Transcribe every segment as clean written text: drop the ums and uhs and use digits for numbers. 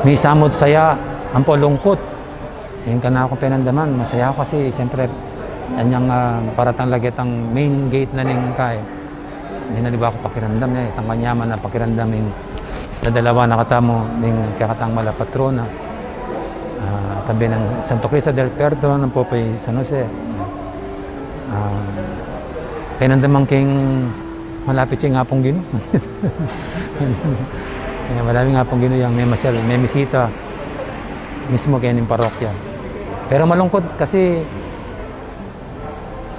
May samot saya, ang lungkot. Yung ka na akong pinandaman, masaya ako kasi siyempre yan yung paratang lagit ang main gate na ning kay. Hindi na di ba ako pakiramdam niya, isang kanyaman na pakiramdam yung sa dalawa nakatamo ng kakatang mala patrona. Tabi ng Santo Cristo del Puerto ng Popay San Jose. Pinandamang king malapit siya nga pong gino. Marami nga pong ginuyang may masyal, may misita mismo kaya ng parokya. Pero malungkot kasi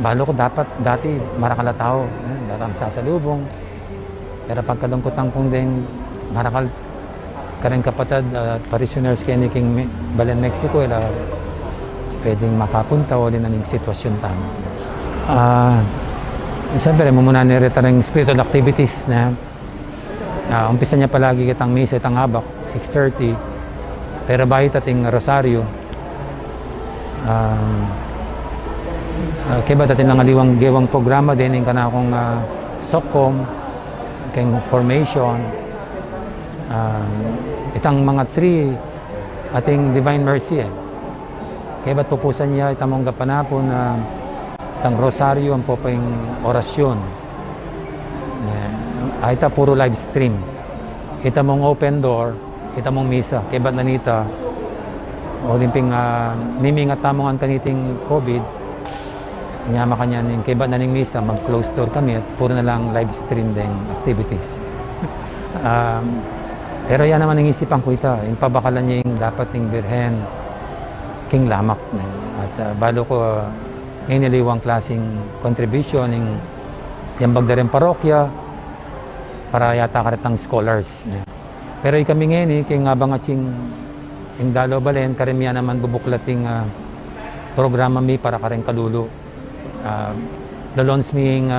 balo ko dapat dati marakala tao, dapat sasalubong. Pero pagkalungkotan kong din marakal kareng kapatid parishioners kaya ni King Balen Mexico pwedeng makapunta o din ang sitwasyon tamo. Siyempre muna nirita ng spiritual activities na umpisa niya palagi kitang misa itang habak, 6:30. Pero bahit ating rosaryo. Kaya ba ating nangaliwang gewang programa din yung kanakong SOCCOM, keng formation. Itang mga 3 ating Divine Mercy Kaya ba't pupusan niya itamong gapanapon na itang rosaryo ang popeng orasyon. Ita puro live stream. Kita mong open door, kita mong misa. Kaya ba't nanita, o limping nimingat tamong ang kaniting COVID, nyama kanya ning kaya ba't naning misa, mag-close door kami at puro na lang live stream ding activities. Pero yan naman ang isipan ko ito. Yung pabakalan niya yung dapat yung birhen, king lamak. At balo ko niliwang klaseng contribution yung bagdaring parokya, para yata karitang scholars. Pero kami ngayon, kaya nga ba nga yung dalo balen, karamihan naman bubuklating programa mi para kareng kalulo. Lalons mi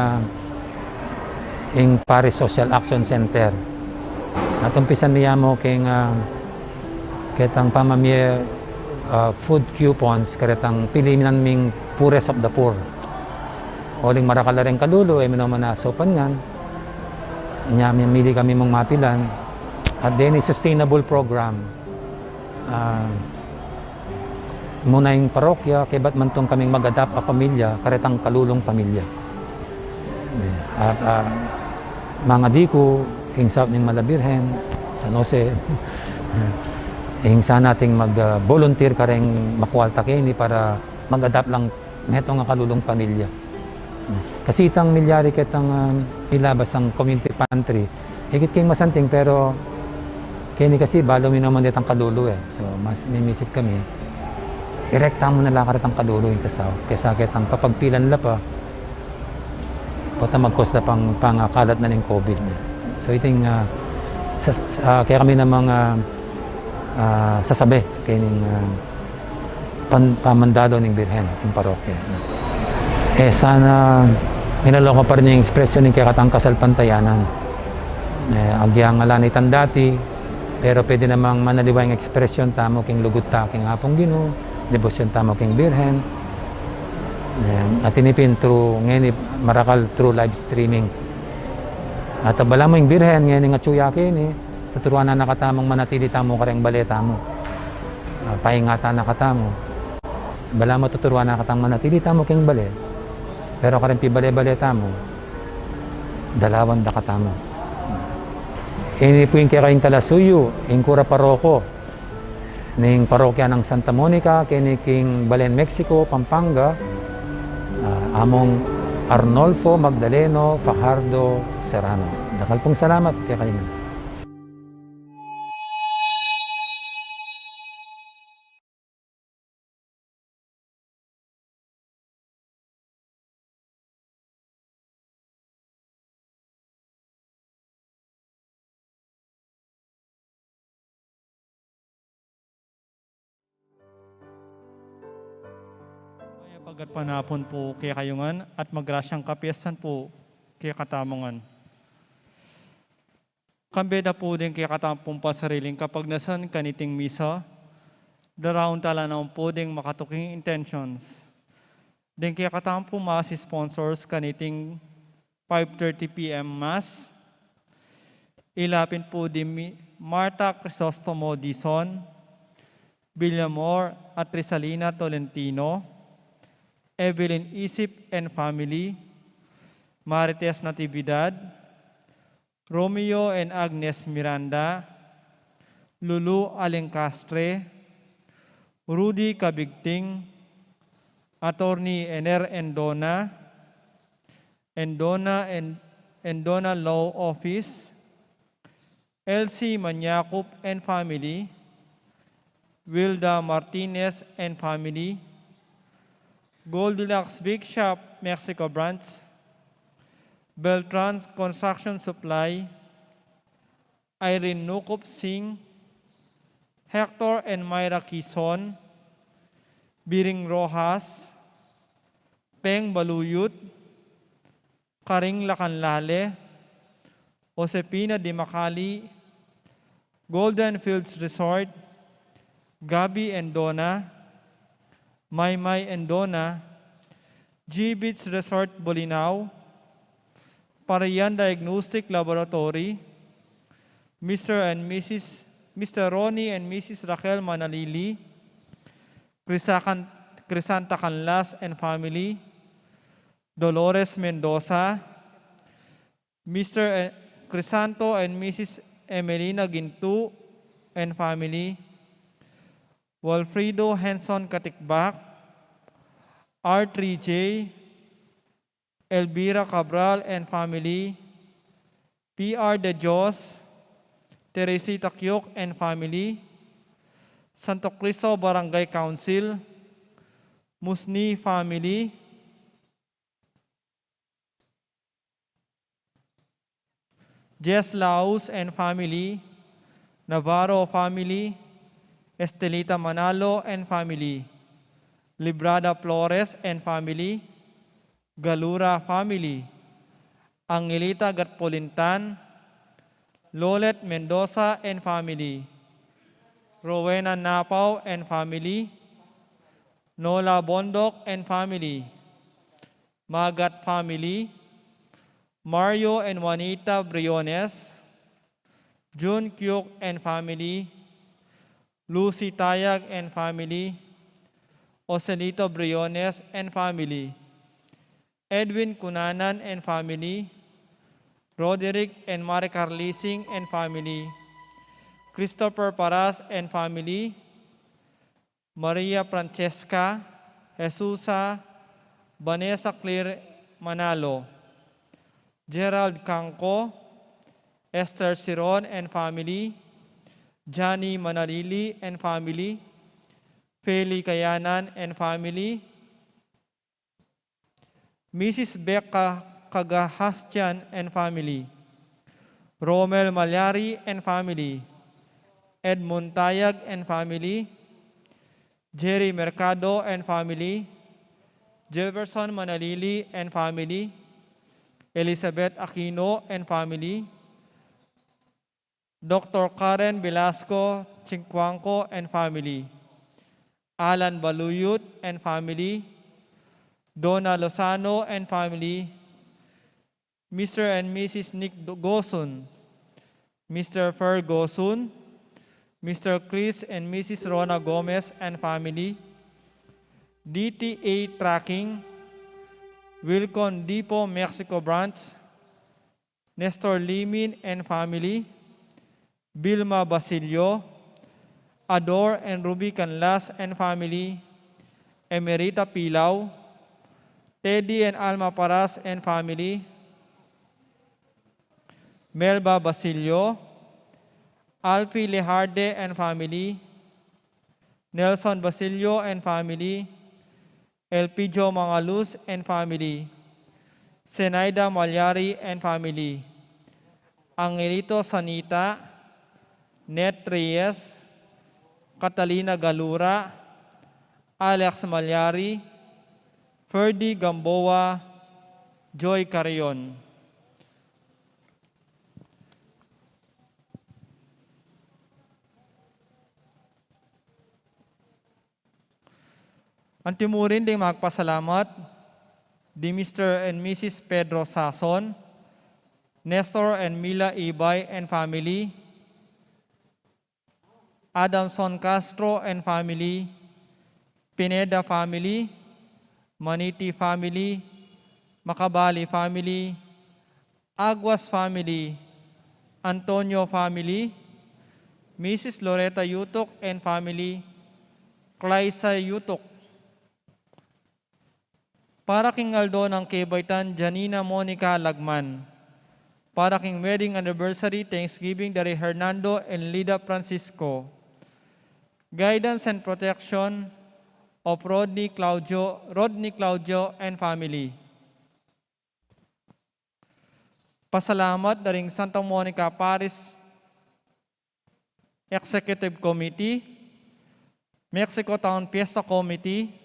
yung Paris Social Action Center. At umpisan niya mo kitang pamamye food coupons, karitang pilihan ming poorest of the poor. Oling marakala rin kalulo, minaman na sopan nga. Mili kami mong mapilan. At then, sustainable program. Muna yung parokya, kaya ba't man tong kaming mag-adapt a pamilya, karitang kalulong pamilya. At mga diko, King South ng Malabirhen, San Jose, sana nating mag-volunteer ka rin makuwalta kini para mag-adapt lang neto nga kalulong pamilya. Kasi itang milyari kitang nilabas ang community pantry. Higit king masanting pero kini kasi balo mi naman ditang kalulo So mas mimisip kami. Direkta mo na lang karitang kalulo yung kasaw. Kesa kitang papagpilan la pa. Pata mag-cause na pangakalat na ng COVID. So iting kaya kami na mga sasabi kining pamandado ng Birhen ng parokya. Sana minaloko pa rin yung ekspresyon ng kakatang kasal pantayanan. Agyang alanitan dati, pero pwede namang manaliwa yung ekspresyon tamo king lugut ta king hapong Ginoo, debosyon tamo king Birhen. At tinipin through ngayon marakal through live streaming. At bala mo yung Birhen ngayon nga tsuyakin tuturuan na nakatamong manatili tamo kareng baleta mo. Paingata nakatamo. Bala mo tuturuan na nakatang manatili tamo king bale. Pero karang pibale-baleta mo, dalawan da katamo. Ini po yung kaya kayong Talasuyo, yung Cura Paroko, ng parokya ng Santa Monica, kini King Balen Mexico, Pampanga, among Arnolfo Magdaleno Fajardo Serrano. Dakal pong salamat kay kanina. Pagat panapon po kay kayungan at magrasyang kapiyasan po kay katamongan. Kambeda po din kay katampong pasariling kapag nasan kaniting misa, daraon tala na po din makatuking intentions. Din kay katampong mas sponsors kaniting 5:30 p.m. Mass, ilapin po din Marta Crisostomo Dizon, Villamor at Risalina Tolentino, Evelyn Isip and family, Marites Natividad, Romeo and Agnes Miranda, Lulu Alengcastre, Rudy Cabigting, Attorney Ener Endona, Endona Law Office, Elsie Manyacup and family, Wilda Martinez and family, Goldilocks Big Shop, Mexico Branch, Beltran Construction Supply, Irene Nukup Singh, Hector and Myra Quizon, Biring Rojas, Peng Baluyut, Karing Lacanlale, Josepina Di Macali, Golden Fields Resort, Gabi Endona, Maymay Endona, G Beach Resort Bolinao, Parayan Diagnostic Laboratory, Mr. Ronnie and Mrs. Raquel Manalili, Crisanta Canlas and family, Dolores Mendoza, Mr. Crisanto and Mrs. Emelina Gintu and family, Walfredo Henson Katikbak, R3J, Elvira Cabral and family, PR De Dios, Teresita Kyok and family, Santo Cristo Barangay Council, Musni family, Jess Laus and family, Navarro family, Estelita Manalo and family, Librada Flores and family, Galura family, Angelita Gatpolintan, Lolet Mendoza and family, Rowena Napao and family, Nola Bondok and family, Magat family, Mario and Juanita Briones, June Kyuk and family, Lucy Tayag and family, Oselito Briones and family, Edwin Cunanan and family, Roderick and Maricar Leasing and family, Christopher Paras and family, Maria Francesca, Jesusa, Vanessa Claire Manalo, Gerald Canco, Esther Siron and family, Johnny Manalili and family, Feli Kayanan and family, Mrs. Becca Kagahastian and family, Romel Malyari and family, Edmund Tayag and family, Jerry Mercado and family, Jefferson Manalili and family, Elizabeth Aquino and family, Dr. Karen Velasco Chinquanco and family, Alan Baluyut and family, Donna Lozano and family, Mr. and Mrs. Nick Gosun, Mr. Fer Gosun, Mr. Chris and Mrs. Rona Gomez and family, DTA Tracking, Wilcon Depot Mexico Branch, Nestor Limin and family, Vilma Basilio, Ador and Ruby Canlas and family, Emerita Pilaw, Teddy and Alma Paras and family, Melba Basilio, Alfie Lejarde and family, Nelson Basilio and family, Elpidio Mangaluz and family, Zenaida Malyari and family, Angelito Sanita, Net Reyes, Catalina Galura, Alex Malyari, Ferdy Gamboa, Joy Carrion. Ang timurin ding magpasalamat di Mr. and Mrs. Pedro Sason, Nestor and Mila Ibay and family, Adamson Castro and family, Pineda family, Maniti family, Makabali family, Aguas family, Antonio family, Mrs. Loretta Yutok and family, Clysa Yutok. Para king Aldo ng Kebaytan, Janina Monica Lagman. Para king wedding anniversary, Thanksgiving dari Hernando and Lida Francisco. Guidance and protection of Rodney Claudio and family. Pasalamat daring Santa Monica Parish Executive Committee, Mexico Town Fiesta Committee,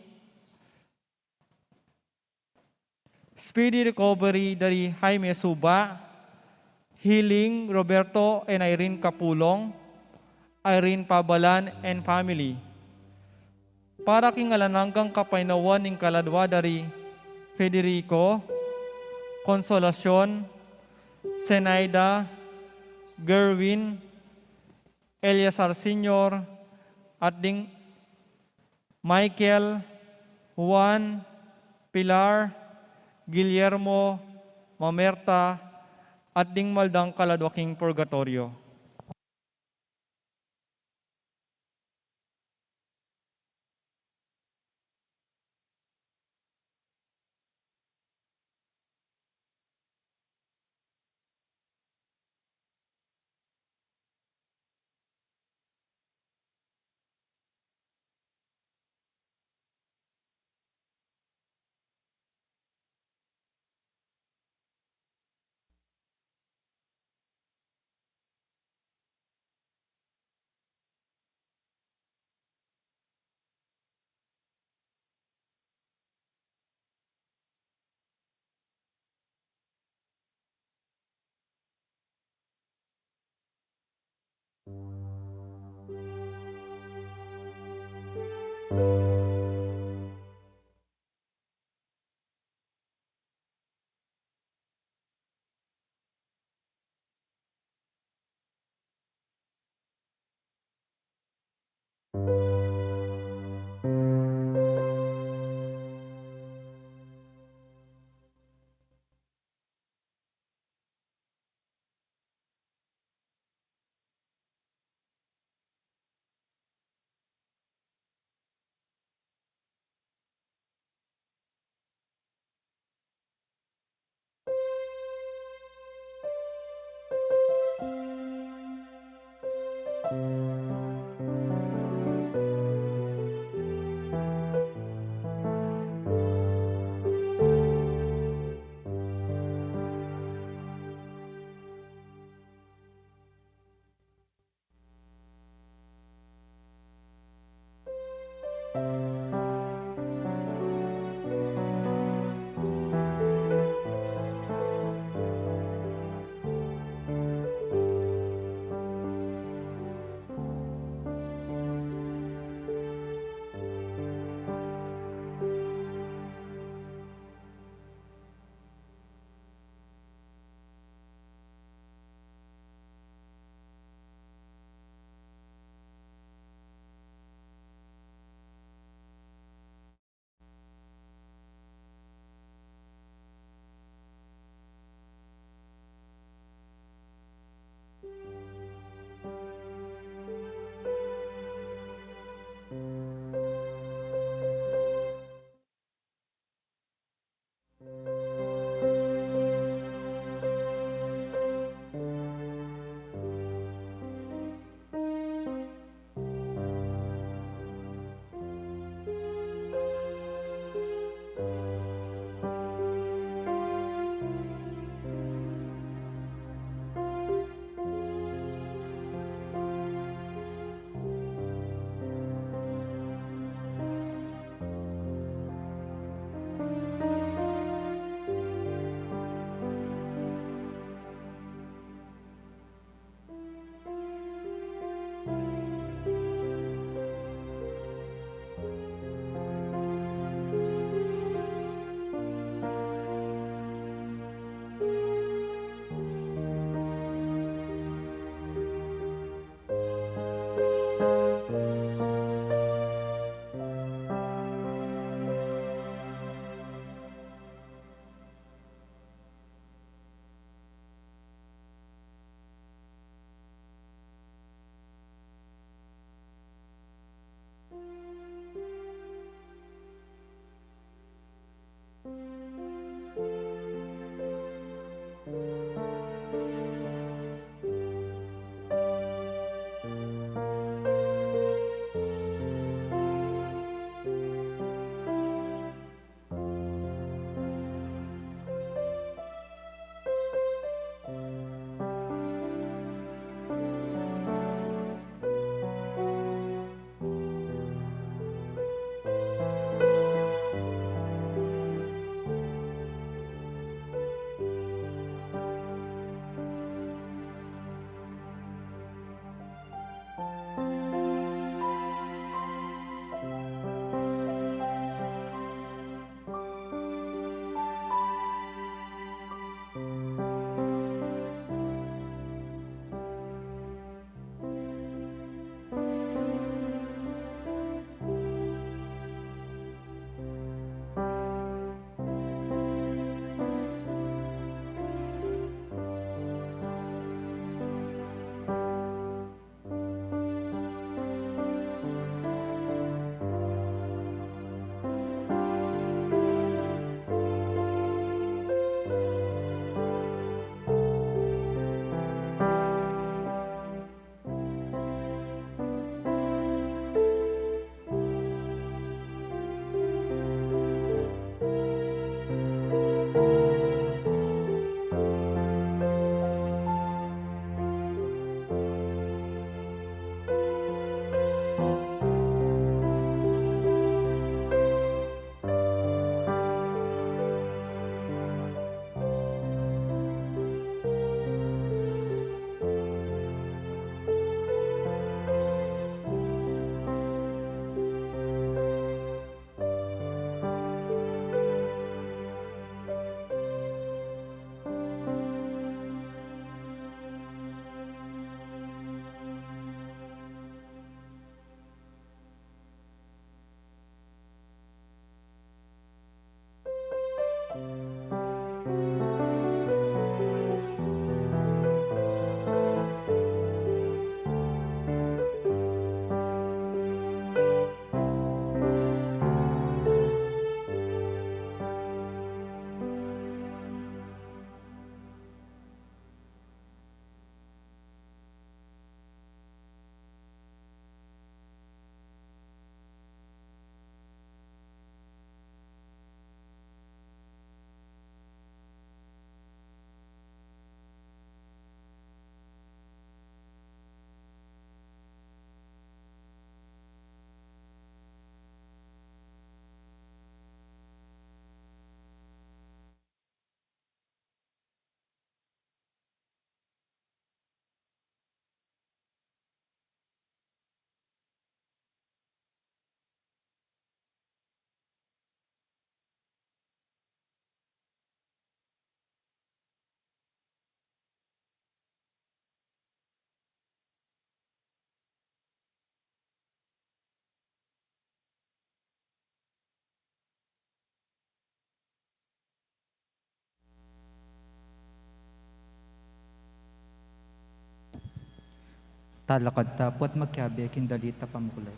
Speedy recovery dari Jaime Suba, Healing Roberto and Irene Capulong, Irene Pabalan and family. Para kingalananggang kapainawan ng kaladwa dari Federico, Consolacion, Zenaida, Gerwin, Eliasar Sr., at ding Michael, Juan, Pilar, Guillermo, Mamerta, at ding maldang kaladwaking purgatorio. talakad tapot magkabi kindalita pamkulay.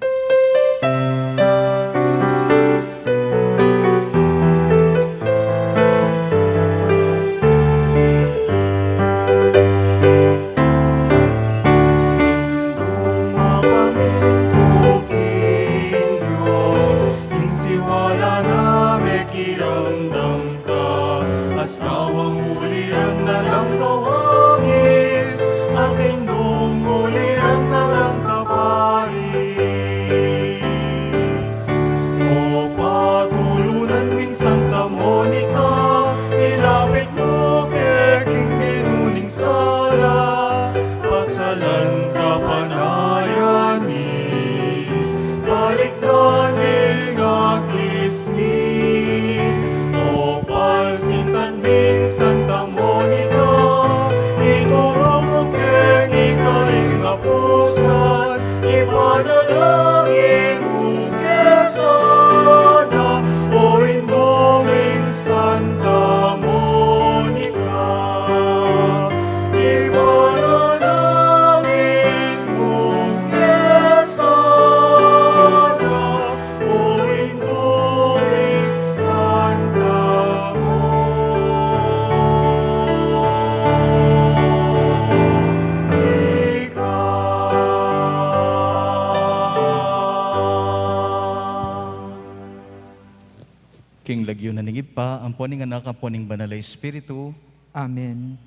King lagyo na ningib pa, ang poning anak, ang poning banal na Espiritu, Amen.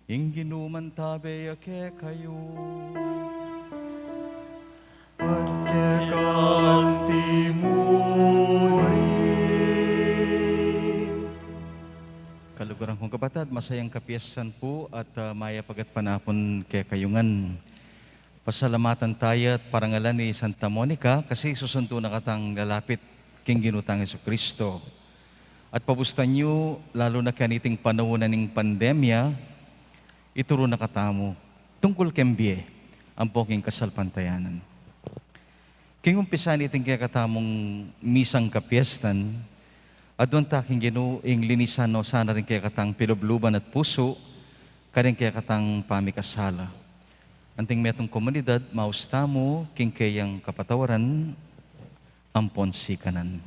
ing ginuman tabe ake kayo. At kekang timuri. Kaluguran kong kapatid, masayang kapiyasan po at maya pagat panapon kay kayungan. Pasalamatan tayo at parangalan ni Santa Monica kasi susunto na katang lalapit king ginutang Jesucristo. At pabustan nyo, lalo na kaniting panahon ng pandemya, ituro na katamo, tungkol kembye, ang poking kasalpantayanan. King umpisan iting kaya katamong misang kapiestan, at doon taking ginuing linisan no sana rin kaya katang pilubluban at puso, karing kaya katang pamikasala. Anting metong komunidad, maustamo, king kayang kapatawaran, ampon sikanan.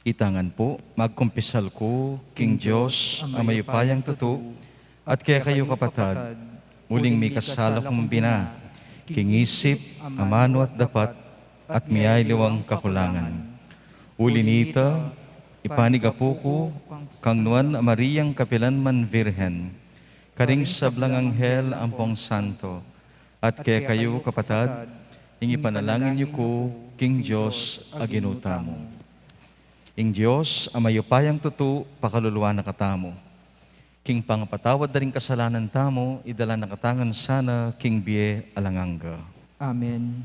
Itangan po, magkumpisal ko, King Diyos, ang mayupayang tuto, at kaya kayo kapatad, muling may kasala kong bina, King isip, amano at dapat, at miyay liwang kakulangan. Ulinita, ipanigapo ko, kang nuan Mariyang Kapilanman Virhen, karing sablang anghel ampong santo, at kaya kayo, kapatad, hingi panalangin niyo ko, King Diyos, aginuta mo. Ing Diyos, ang mayupayang tuto, pakaluluwa na katamo. King pangapatawad na rin kasalanan tamo, idala na katangan sana, King Bie Alanganga. Amen.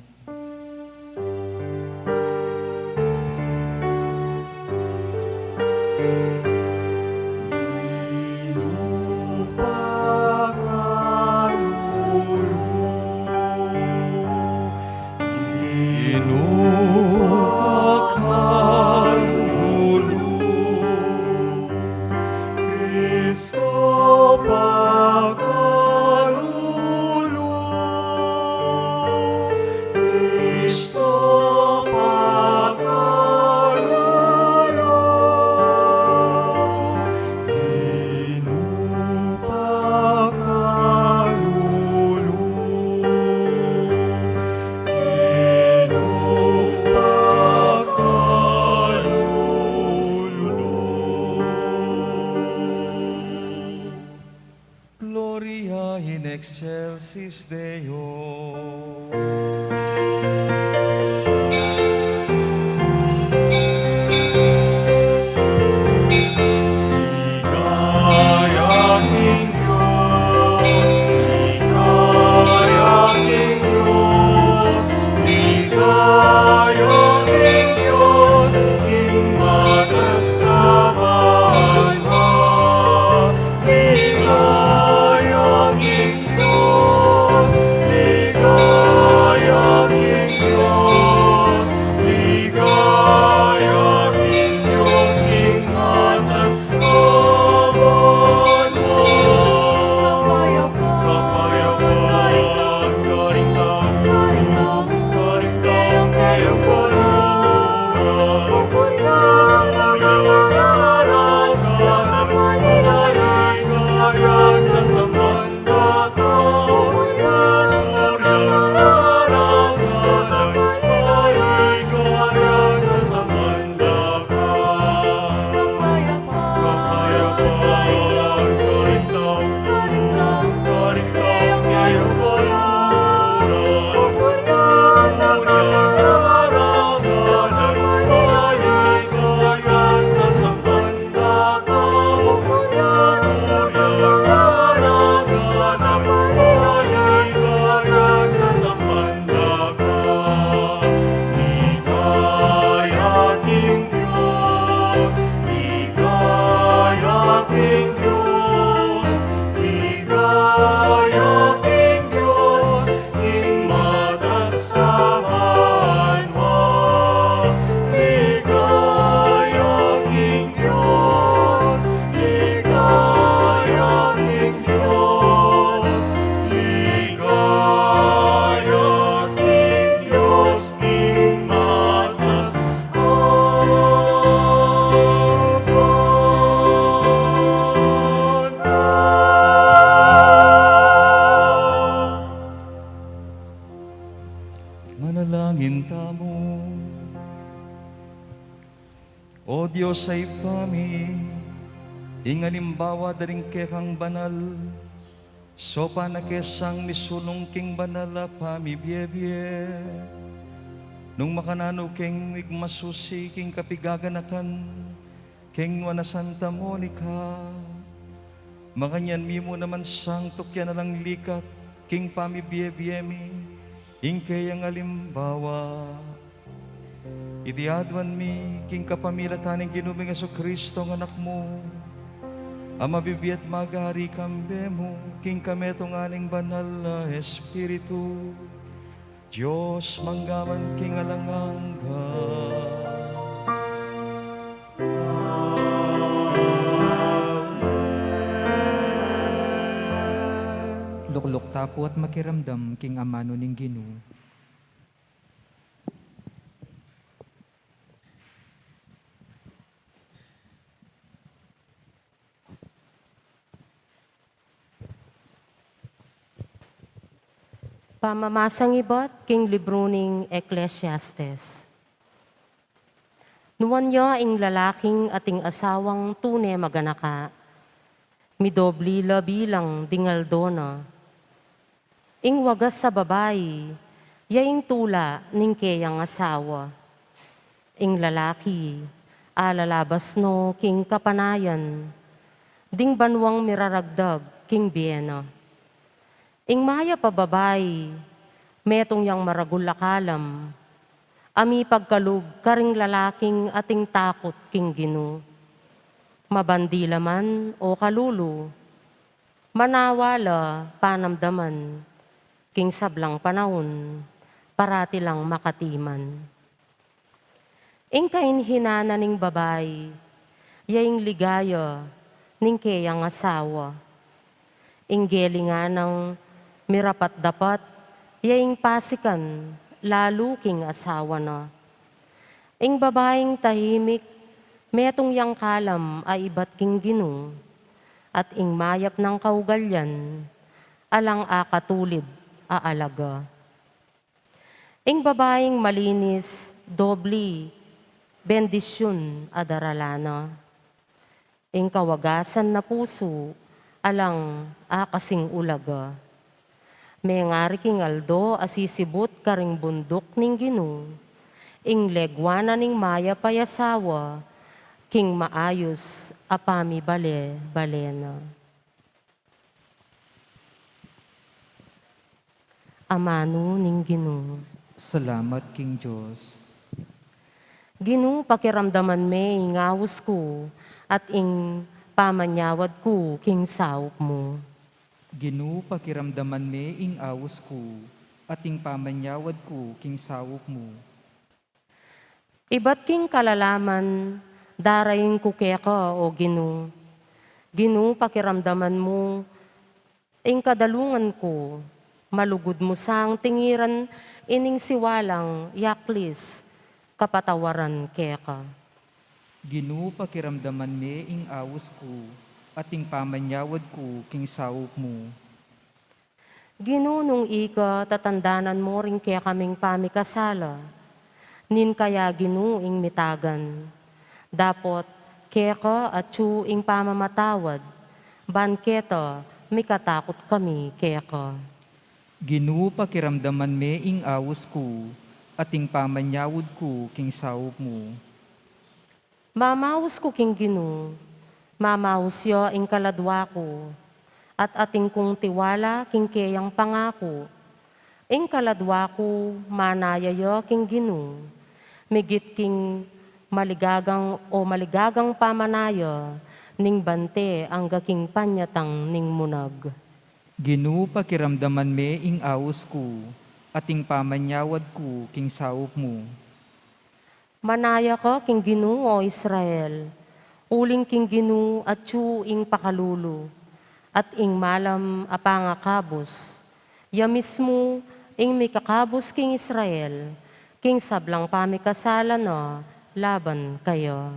Gloria in excelsis Deo. Ligayang Diyos, Manalangin tamo. O Diyos ay pami, ingalimbawa daring kekang banal, sopa na kesang misulong king banala pami biye-biye. Nung makanano king wigmasusi king kapigaganakan, king wana Santa Monica, makanyan mimo naman sang tukyan na lang likat, king pami biye-biyemi, ingkay ang alimbawa. Itiadwan mi, king kapamilataning ginuming Aso Kristo ng anak mo, ang mabibiyat magari kambe mo, king kametong aning banal na Espiritu, Diyos manggaman king alangangga. Lukluk tapo at makiramdam king amano ning Ginoo. Pamamasang ibat king libro ning Ecclesiastes. Nuwan niya ing lalaking ating asawang tune maganaka, midobli labilang dingaldona. Ing wagas sa babayi, yaing tula ning kayang asawa. Ing lalaki, alalabas no king kapanayan, ding banwang miraragdag king biyena. Ing maya pa babayi, metong yang maragulakalam, ami pagkalug karing lalaking ating takot king Ginoo. Mabandila man o kalulu, manawala panamdaman, king sablang panahon, parati lang makatiman. Ing kainhinana ning babay, yaing ligaya ning kayang asawa. Ing gelingan ng mirapat dapat, yaing pasikan, lalo king asawa na. Ing babaeng tahimik, metong yang kalam ay ibat king Ginoo, at ing mayap ng kaugalyan, alang akatulid aalaga. Ing babaeng malinis, dobli, bendisyon adaralana. Ing kawagasan na puso, alang akasing ulaga. May ngari king aldo asisibot karing bundok ning Ginoo, ing legwana ning maya payasawa, king maayos apami balena. Amano ning Ginoo. Salamat king Diyos. Ginoo pakiramdaman me ing awos ko, at ing pamanyawad ko king sawop mo. Ginoo pakiramdaman me ing awos ko, at ing pamanyawad ko king sawop mo. Iba't king kalalaman, darayin ko keka o Ginoo. Ginoo pakiramdaman mo, ing kadalungan ko, malugod mo sang tingiran, ining siwalang yaklis, kapatawaran keka. Ginoo pakiramdaman me ing awos ko, at ing pamanyawad ko king sawop mo. Ginoo nung ika tatandanan mo rin kaya kaming pamikasala, nin kaya Ginoo ing mitagan. Dapot keka at tsu ing pamamatawad, banketa mikatakot kami keka. Ginoo pakiramdaman me ing awos ko, at ing pamanyawad ko king sawop mo. Mamaus ko king Ginoo, mamaus yo ing kaladwa ko, at ating kong tiwala king kayang pangako. Ing kaladwa ko, manaya yo king Ginoo, migit king maligagang pamanaya, ning bante ang gaking panyatang ning munag. Ginoo pakiramdaman me ing awos ko, at ing pamanyawad ko king sawop mo. Manaya ka king Ginoo o Israel, uling king Ginoo at tsu ing pakalulu, at ing malam apangakabos, ya mismo ing mikakabos king Israel, king sablang pamikasalan na laban kayo.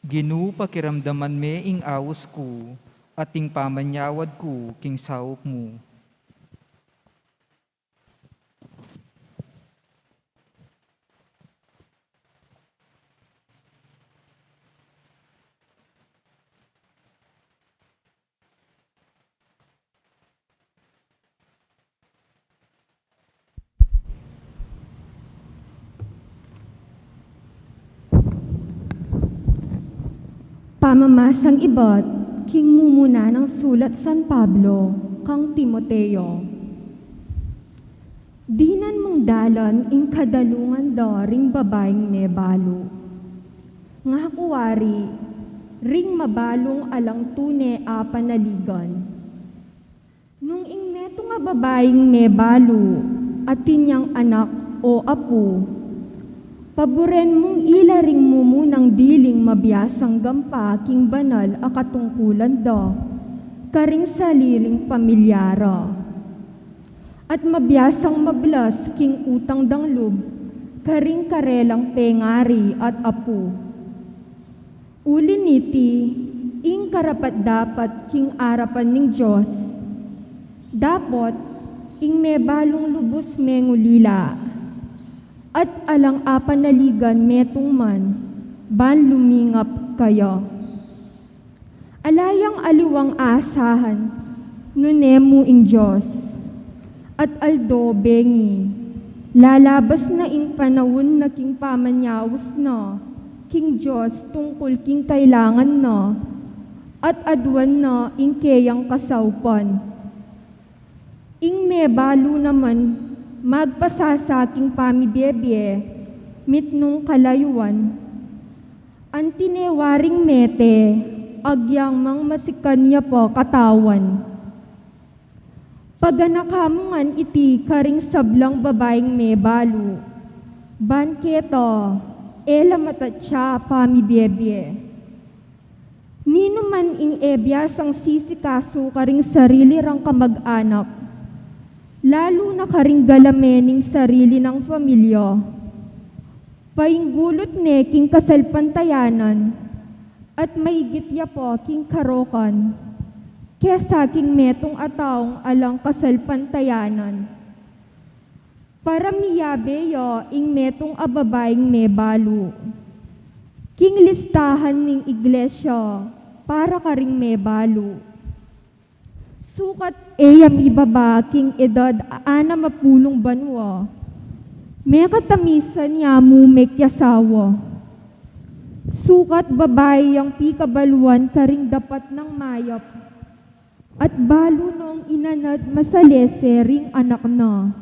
Ginoo pakiramdaman me ing awos ko, at ing pamanyawad ko king sawop mo. Pamamasang iba't king mumuna ng sulat San Pablo kang Timoteo. Dinan mong dalan ing kadalungan do ring babaeng may balo. Nga kuwari, ring mabalong alang tune a panaligan. Nung ing meto nga babaeng may balo, at tinyang anak o apo, paboren mong ilaring mumunang diling mabiyasang gampa king banal a katungkulan do, karing saliling pamilyara. At mabiyasang mablas king utang danglub, karing karelang pengari at apo. Uli niti, ing karapat dapat king arapan ning Diyos, dapat ing may balong lubos mengulila, at alang apanaligan metong man, ban lumingap kayo. Alayang aliwang asahan, nunemu ing Diyos, at aldo bengi, lalabas na ing panahon na king pamanyawas na, king Diyos tungkol king kailangan na, at adwan na ing kayang kasawpan. Ing may balo naman, magpasasaking pamibiyebye, mitnong kalayuan. Antinewaring mete, agyang mang masikanya po katawan. Paganakamungan iti karing sablang babaeng may balo, banketo, elamat siya pamibiyebye. Nino man ing ebyasang sisikaso karing sarili rang kamag-anak, lalo na karing galamening sarili ng pamilya. Painggulot ne king kasalpantayanan, at maigit ya po king karokan, kesa king metong ataong alang kasalpantayanan. Para miyabe yo ing metong ababaeng may balo, king listahan ning iglesia, para karing may balo. Sukat eyam ibaba king edad ana mapulong banwa. May katamisan niya mo mekyasawa. Sukat babae yang pikabaluan karing dapat ng mayap. At balo nung inanad masalese ring anak na.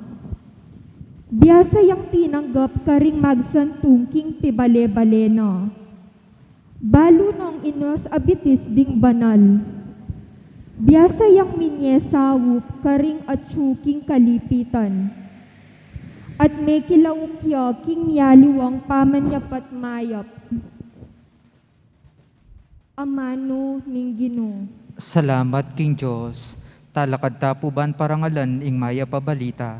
Biyasa yang tinanggap karing magsantung king pibale-bale na. Balo nung inos abitis ding banal. Biyasa yang minyesawup karing atsuking kalipitan. At may kilawukya king miyaliwang pamanyapat mayap. Amano ning Ginoo. Salamat king Diyos, talakad tapuban parangalan ing maya pabalita.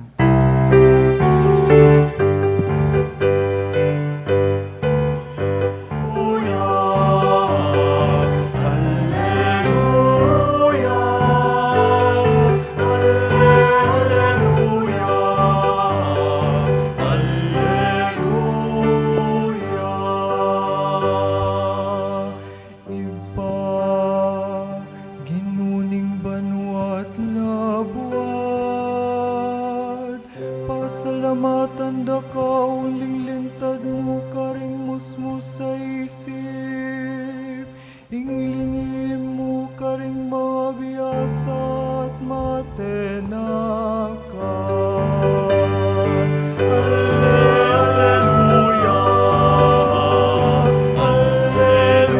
Pasalamatan da ka uling lintad mo karing musmo sa isip. Inglingin mo karing mga biyasa at matenakan. Alleluia, Alleluia,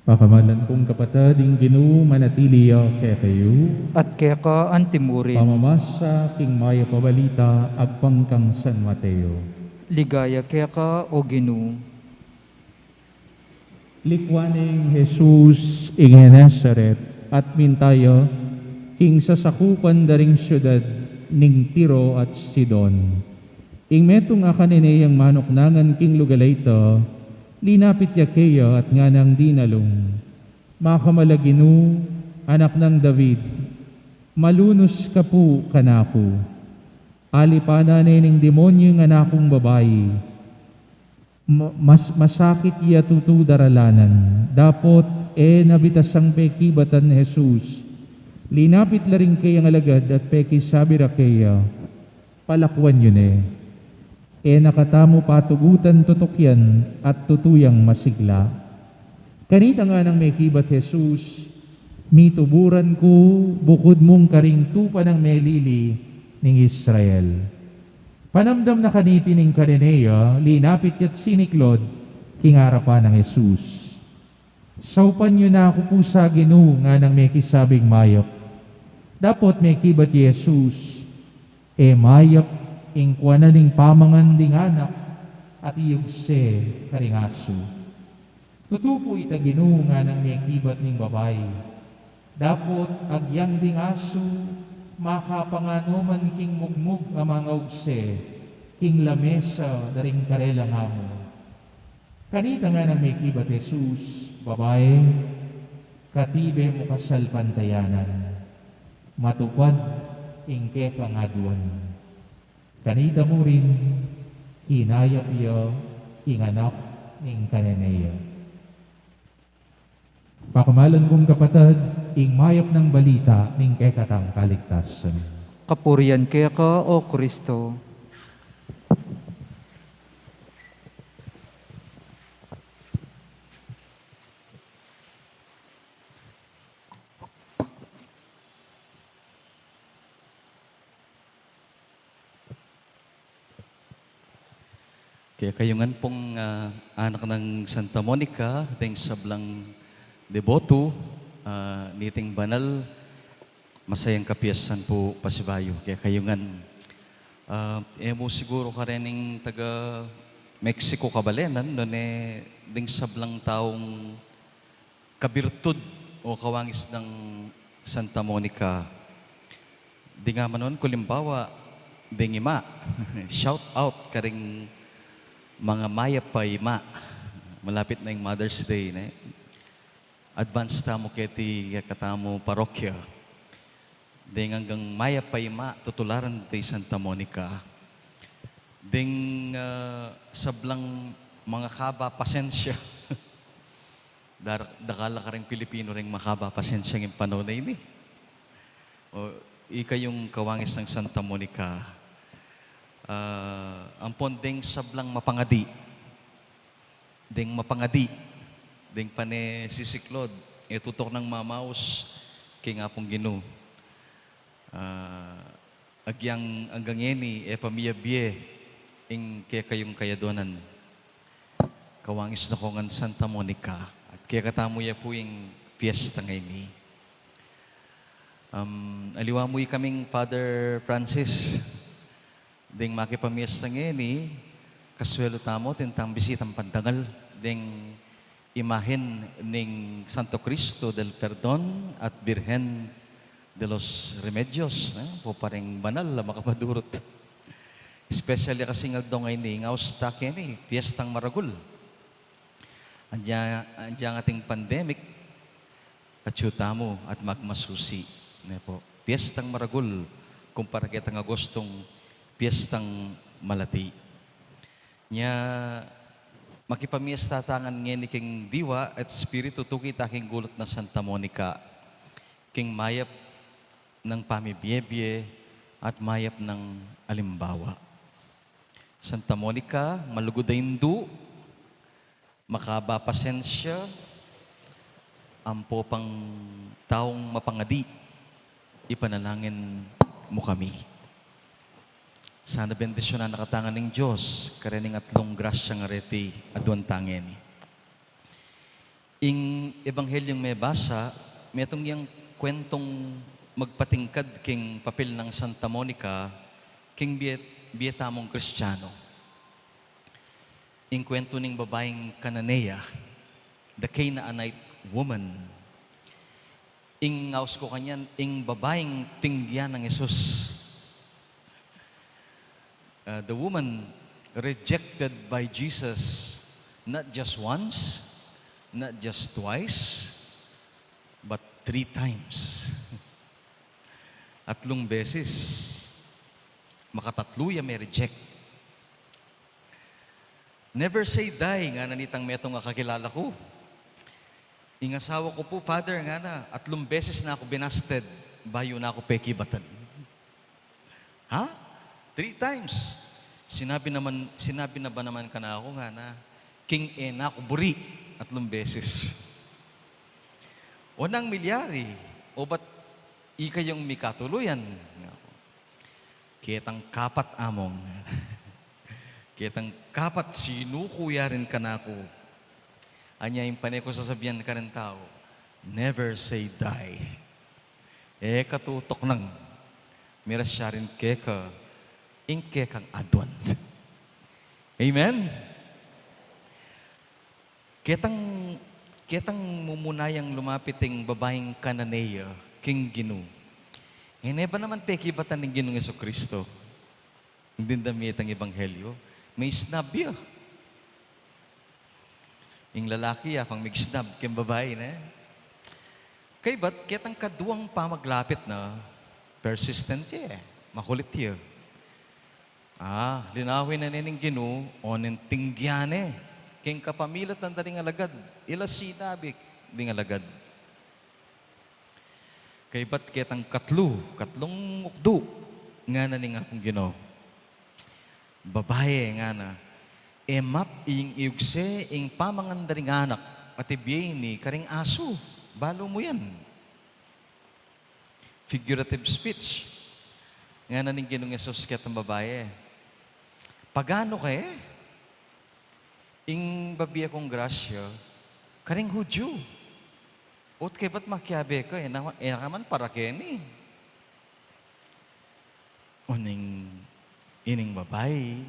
Pakamalan kong kapatading Ginoo manatiliya kay kayo. At kaya ka antimurin, Pamamasa king maya pabalita agpangkang San Mateo. ligaya kaya ka o Ginoo. Likwaning Jesus ing Nazaret at mintayo king sasakupan daring syudad ning Tiro at Sidon. Ing metong akanineyang manoknangan king lugalayto, linapit ya kayo at nga nang dinalong. Makamalaginu, anak ng David, malunos ka po kanapo. Alipananin ng demonyo ng anakong babae, masakit iya tutudaralanan. Dapot nabitasang pekibatan ni Jesus. Linapit la rin kaya ng alagad at peki sabi ra kaya, palakwan yun nakatamo patugutan tutokyan at tutuyang masigla. Kanita nga ng may kibat Jesus, mituburan ko bukod mong karing tupa ng melili ning Israel. Panamdam na kaniti ning Karenea, linapit yat siniklod, kingarapan ng Jesus. Saupan nyo na ako po sa Ginoo nga ng may kisabing mayok. Dapat may kibat Jesus, mayok ingkwana ning pamangan ding anak at iyugse karingaso. Tutupo ita Ginoo nga ng may kibat ning babay. Dapat agyang ding aso, makapangano man king mugmug nga mga ugse, king lamesa daring karela nga mo. Kanita nga ng may kibat Jesus, babae, katibe mo kasal pantayanan, matupad ingke pangaduan. Kanita mo rin, kinayap iyo, inganak ing Karenea. Pakamalan kong kapatid, ing mayap ng balita ning kekatang kaligtasan. Kapurian kaya ka, O Kristo. Kaya kayungan pong anak ng Santa Monica, ting sablang deboto, niting banal, masayang kapiyasan po pasibayo. Kaya kayungan, mo siguro ka rin taga Mexico kabalenan, doon ding sablang taong kabirtud o kawangis ng Santa Monica. Di nga manon, kulimbawa, ding ima, shout out ka rin mga maya pa ima. Malapit na yung Mother's Day. Advance tamo keti katamo parokya. Ding hanggang maya pa ima, tutularan tay Santa Monica. Ding sablang mga kaba pasensya. Dakala ka rin Pilipino rin makaba pasensya ng panonay ni. O, ika yung kawangis ng Santa Monica. Ang pondeng sablang mapangadi. Ding mapangadi. Ding pane sisiklod. Tutok ng mamaus kay nga pong Ginoo. Agyang hanggang yeni pamiyabye ing kaya kayong kayadonan. Kawangis na ko ng Santa Monica. At kaya katamuya po yung fiesta ngayon. Aliwamuy kaming Father Francis. Ding makipamiesta ngayon kaswelo tamo, tintang bisitang pandangal. Ding imahen ning Santo Cristo del Perdon at Virgen de los Remedios. Po pareng banal la makapadurot. Especially kasi nga daw ngayon ngausta kini, piyestang maragul. Andiyan ating pandemic, kachuta mo at magmasusi. Po. Piyestang maragul, kumpara kita nga gustong piyestang malati. Nya makipamiesta tangan ngeni king diwa at spiritu tuki taking gulot na Santa Monica. King mayap ng pamibiyebye at mayap ng alimbawa. Santa Monica, malugod na hindu, makaba pasensya, ampo pang taong mapangadi, ipanalangin mo kami. Sana bendisyon na nakatangan ng Diyos, karening atlong grasya nga reti, aduan tangin. Ing ebanghelyong may basa, may itong yung kwentong magpatingkad king papel ng Santa Monica, king bietamong Kristiyano. Ing kwento ning babaeng Cananea, the Canaanite woman. Ing ngaus ko kanyan, ing babaeng tingdian ng Jesus. The woman rejected by Jesus not just once, not just twice, but 3 times. Atlong beses, makatatluya may reject. Never say die nga nanitang metong kakilala ko. Ing asawa ko po, Father, nga na, 3 beses na ako binasted, bayo na ako pekibatan. Ha? 3 times. Sinabi na ba naman ka na ako nga na, king na ako buri, 3 beses. O nang milyari, o ba't ikayong mikatuluyan? Kitang kapat among. Kitang kapat sinukuya rin ka na ako. Anya yung panay ko sasabihan ka rin tao, never say die. Katutok nang, miras siya rin keka, ingke kang adwan. Amen? Kitang mumunayang lumapiting babaeng Kananeya, King Ginu. Ba naman pekibatan ng Ginong Jesucristo? Hindi damit ang Ebanghelyo. May snab yun. Yung lalaki, pang mag-snab, kayong babae na. Kaya ba't kitang kaduang pamaglapit na persistent makulit yun. Linawin na nining Ginu, onin tinggyane. King kapamilat ng daring alagad, ila sinabi, ding alagad. Kaya ba't kitang katlong ukdo, nga na ni nga pong Gino. Babae nga na, map ing iugse, ing pamangandaring anak, pati biyay ni karing aso. Balo mo yan. Figurative speech. Nga na ni Ginong Yesus kitang babae. Pagano ing babiya kong grasya, karing Hudyo. Ot kay ba't makiabe ka, nakaman para keni. Uning ining babae,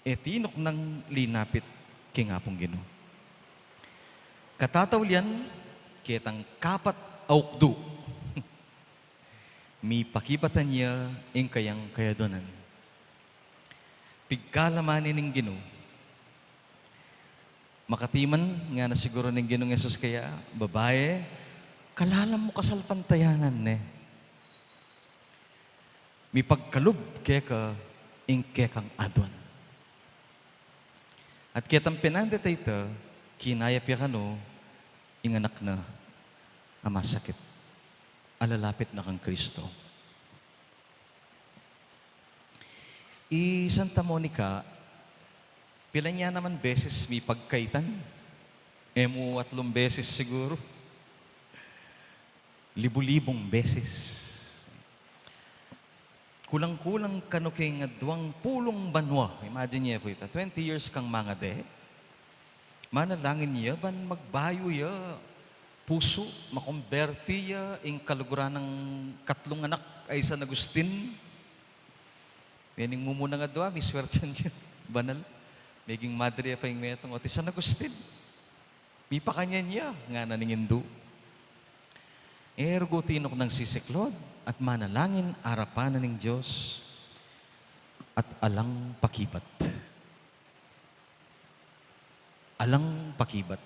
tinok ng linapit king apong Gino. Katatawlian, kitang kapat aukdo. Mi pakipatan niya ing kayang kayadonan. Pigkalamanin ng Gino. Makatiman nga na siguro ng Ginong Yesus kaya, babae, kalalam mo kasalpantayanan Mi pagkalub keka ing kekang adwan. At kitang pinandet ito, kinayap ya kano, ing anak na amasakit. Alalapit na kang Kristo. Santa Monica, pila niya naman beses may pagkaitan. Mo 3 beses siguro. Libu-libong beses. Kulang-kulang kano kay nga 20 banwa. Imagine niya po ito. 20 years kang mga de. Manalangin niya, ban magbayo ya. Puso, makonverti ya. Ing kaluguran ng 3 anak ay San Agustin. Meaning mo muna nga doa, may swertiyan niya. Banal. Meging madre pa yung metong. O, San Agustin. May pakanya niya. Nga naningindu. Ergo tinok ng sisiklod at manalangin arapanan ng Diyos at alang pakibat. Alang pakibat.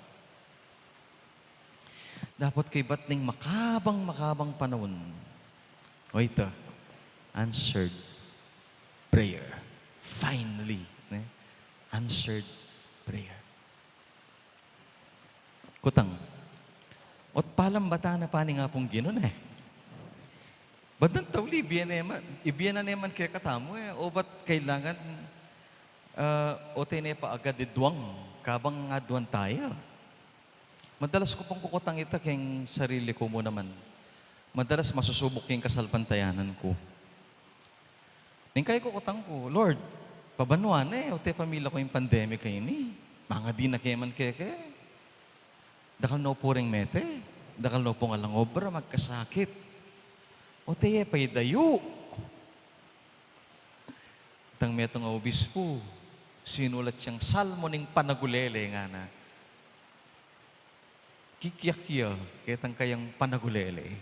Dapat kay bat ning makabang panahon. O ito, answered prayer. Finally, answered prayer. Kutang, ot palam bata na pa ni nga pong Ginon Ba't nang tawli, ibiyan na naman kaya katamo o ba't kailangan o pa agad duwang, kabang nga duwan tayo. Madalas ko pang kukutang ita keng sarili ko mo naman. Madalas masusubok yung kasalpantayanan ko. Ning kaya kukutang ko, Lord, pabanuan o te pamilya ko yung pandemic kayo ni. Mga di na kayaman keke. Dakal no po ring mete. Dakal no po nga lang obra, magkasakit. O te pa'y dayo. Tang metong obispo, sinulat siyang salmo ning panagulele nga na. Kikyak-kya, kitang kayang panagulele.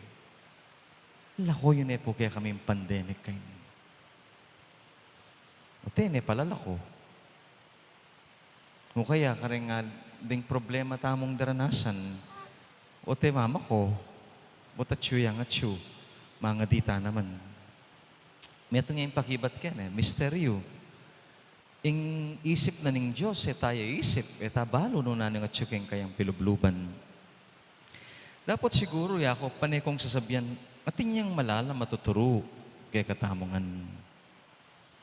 Lako yun po kaya kami yung pandemic kayo. O te, palalako. O kaya karing nga ding problema tamong daranasan. O te, mama ko, o tatsyo yang atsyo. Mga dita naman. Meto nga yung pakibat ka misteryo. Ing isip na ning Diyos, tayo isip, tabalo no na nga tsuking kayang pilubluban. Dapat siguro, Yakob, panay kong sasabihan, ating yang malala matuturo kay katamongan.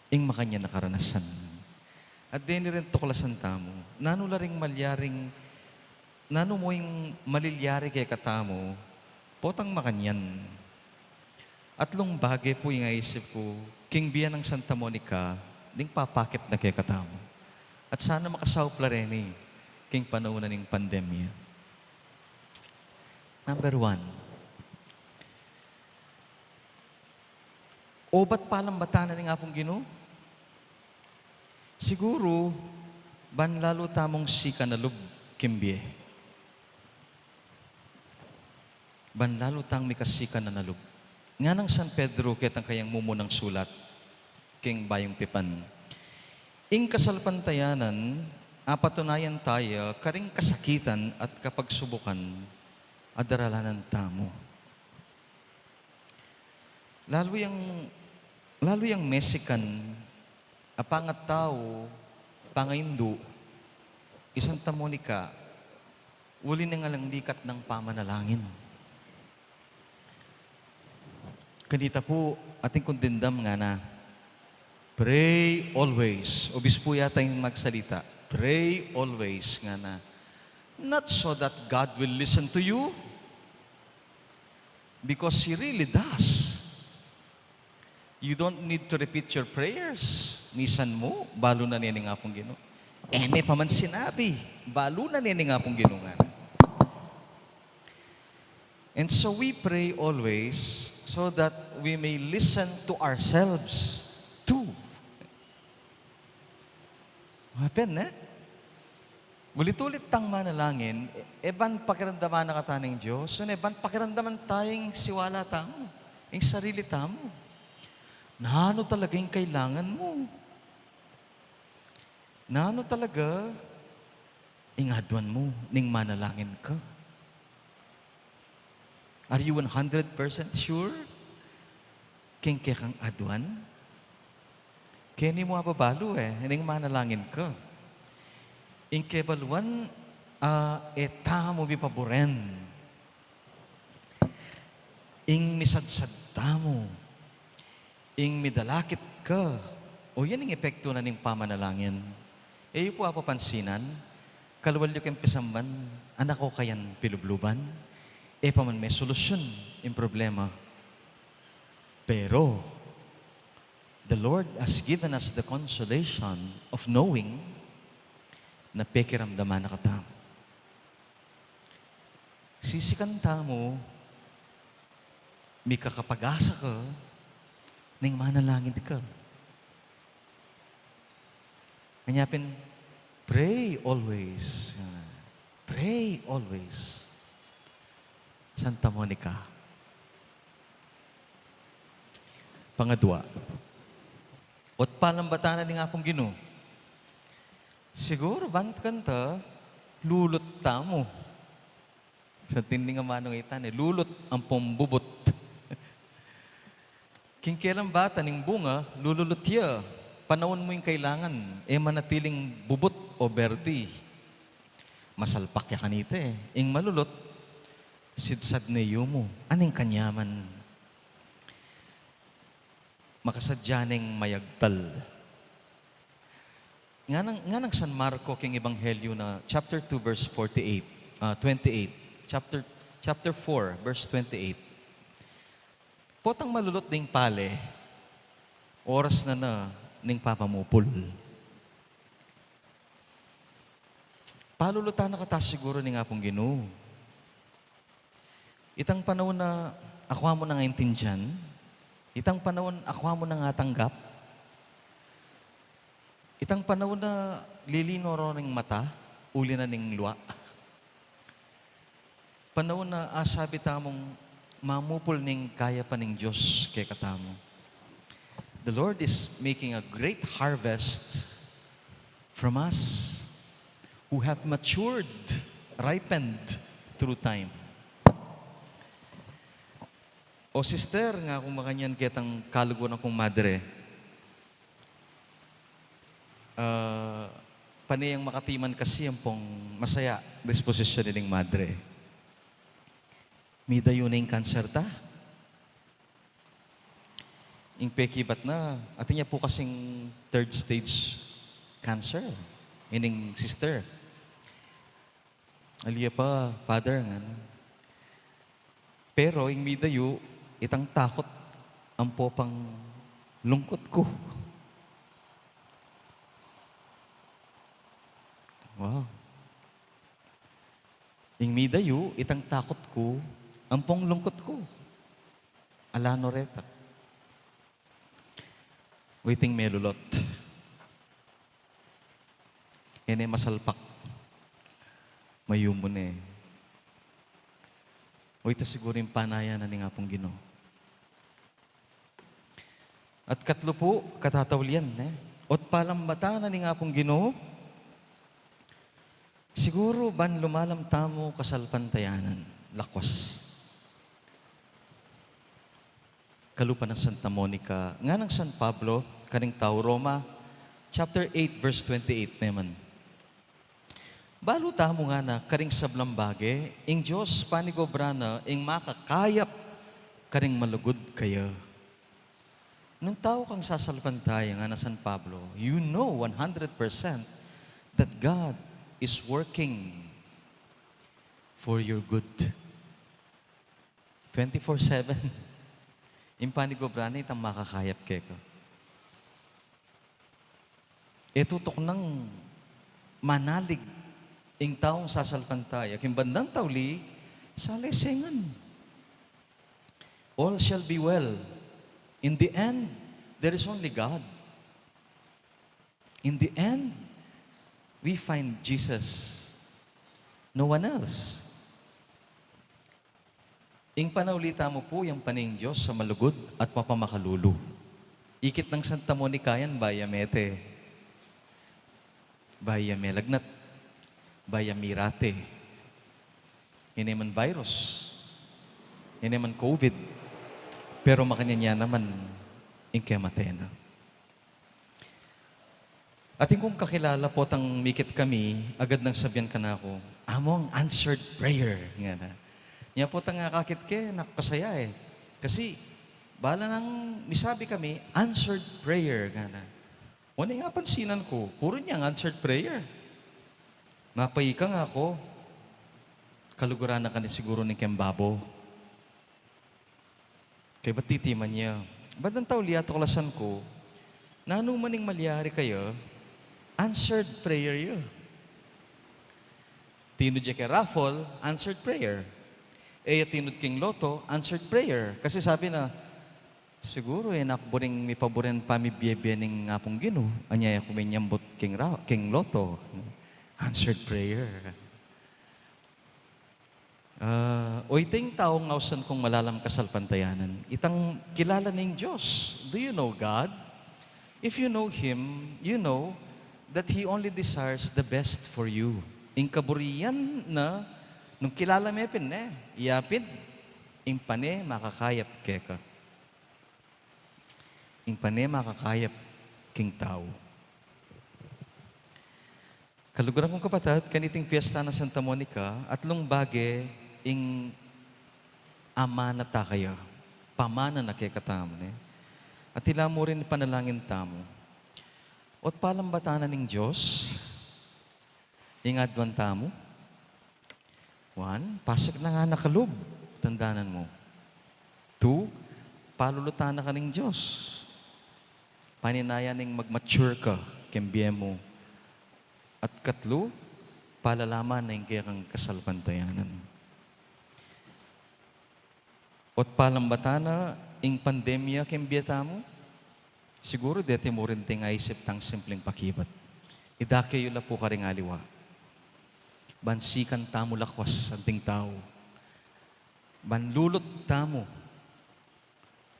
Ing makanya nakaranasan. At dini rin tuklasan tamo, nanula ring malyaring, nano mo yung malilyari kay katamo, potang makanyan. Atlong bagay po yung naisip ko, king biya ng Santa Monica, ding papakit na kay katamo. At sana makasawpla rin king panahon na ng pandemya. Number 1. O ba't palang batanan ng apong Ginoo? Siguro, banlalo tamong si kanalub kimbye. Banlalo tang mikasika na nalub. Nga ng San Pedro ketang kayang mumunang sulat, king bayong pipan. Ing kasalpantayanan, apatunayan tayo, karing kasakitan at kapagsubukan, adaralanan tamo. Lalo yung Mexican, apangat tao, pangaindu, isang Monica, uli na nga lang likat ng pamanalangin. Kanita po, ating kundindam nga na, pray always. Obispo yata yung magsalita. Pray always nga na. Not so that God will listen to you, because He really does. You don't need to repeat your prayers. Misan mo, balo na niya nga pong Ginoo. May pa man sinabi, balo na niya nga pong Ginoo nga. And so we pray always so that we may listen to ourselves too. Happen, eh? Ulit-ulit tang manalangin, eban pakiramdaman na kataning Diyos, eban pakiramdaman tayong siwala tamo, yung sarili tamo. Na ano talaga yung kailangan mo? Na ano talaga ingadwan mo ning manalangin ka? Are you 100% sure? King kang adwan? Kaya ni mo ababalo ning manalangin ka. Ing kebaluan, eta mo bipaboren. Ing misadsad mo. Ing midalakit ka. O yan ang epekto na ning pamanalangin. Po apapansinan, kalwalyo kang pisamban, anak ko kayan pilubluban, paman may solusyon yung problema. Pero, the Lord has given us the consolation of knowing na pekiramdaman na katam. Sisikanta mo, may kakapag-asa ka, ning manalangin ka. Kanyapin, pray always. Pray always. Santa Monica. Pangadwa, ot palambatanan ni nga pong Ginoo. Siguro, bant kanta, lulot tamo. Sa tinding nga manong itan, lulot ang pambubot. Kingkilang bata ning bunga, lululot ya. Panahon mo yung kailangan, manatiling bubot o berti. Masalpak ya kanita Ing malulot, sidsad na iyo mo. Aning kanyaman? Makasadyaning mayagtal. Nga ng San Marco king Ebanghelyo na chapter 2 verse 28. Chapter 4 verse 28. Potang malulot ding pale, oras na ning papamupol. Palulutan na kata siguro ni nga pong Ginoo. Itang panahon na ako mo na nga intindihan, itang panahon ako mo na nga tanggap, itang panahon na lilino ro ng mata, uli na ning luwa. Panahon na asabi tamong mamupol ning kaya pa ning Diyos kay katamo. The Lord is making a great harvest from us who have matured, ripened through time. O sister, nga kung makanyan kitang kalugo na kong madre, panayang makatiman kasi ang pong masaya disposisyon niling madre. Mida yun na yung cancer ta. Yung pekibat na, atin niya po kasing third stage cancer. Ining sister. Aliya pa, father, nga. Pero, yung midayo, itang takot, ang popang lungkot ko. Wow. Yung midayo, itang takot ko, ang pong lungkot ko. Alano reta. Waiting melulot. Yan ay masalpak. Mayumon eh. O ito siguro yung panaya na ni nga pong Ginoo. At katlo po, katatawlian eh. Ot palambata na ni nga pong Ginoo, siguro ban lumalam tamo kasalpantayanan, lakwas. Kalupa ng Santa Monica, nga ng San Pablo, kaning tao Roma, chapter 8, verse 28 naman. Balo tamo nga na, karing sablambage, ing Diyos panigobrana, ing makakayap, karing malugod kaya. Nung tao kang sasalpantaya nga na San Pablo, you know 100% that God is working for your good. 24/7. Impanigobrana itang makakayap keko. Tutok ng manalig ing taong sasalpantaya. Kimbandang tawli, sa lesengan. All shall be well. In the end, there is only God. In the end, we find Jesus. No one else. Ing panaulita mo po yung paning Diyos sa malugod at mapamakalulu. Ikit ng Santa Monica yan, Bayamete. Bayamelagnat. Bayamirate. Hindi man virus. Hindi man COVID. Pero makanya naman ing kematena. Ating kung kakilala po tang mikit kami, agad nang sabihan ka na ako, among answered prayer. Nga na. Yan po tang kakit ke, nakasaya eh. Kasi, bala nang misabi kami, answered prayer. Nga na. Una nga pansinan ko, puro niyang answered prayer. Napay ka nga ako, kaluguran na ka ni siguro ni Kembabo. Kaya ba't titiman niya? Ba't ang tawli at kalasan ko, na anumaning malyari kayo, answered prayer yun. Tinud siya kay raffle, answered prayer. Tinud king loto, answered prayer. Kasi sabi na, siguro nakburing may paborin pa mi biyebye ning apong Ginoo. Anya ko may nyambot king loto. Answered prayer. Ting taong ngawsan kong malalam kasalpantayanan. Itang kilala ning Diyos. Do you know God? If you know Him, you know that He only desires the best for you. Ing kaburiyan na, nung kilala mo yapin iyapin, ing pane makakayap keka. Ing pane makakayap king tao. Kaluguran kong kapatid, kaniting fiesta na Santa Monica, atlong bage, ing ama na takaya, pamana na kekatamo. At ila mo rin panalangin tamo. Ot palambatanan ng Diyos, ingadwan tamo. 1, pasok na nga nakalub, tandanan mo. 2, palulutan na ka ng Diyos. Paninaya ng mag-mature ka, kembye mo. At 3, palalaman na yung kayang kasalpantayanan. Ot palambatana, ing pandemya kembiyata mo, siguro deti mo rin ting aisip tang simpleng pakibat. Idakayo la po ka rin aliwa. Bansikan tamo lakwas ang ting tao. Banlulot tamo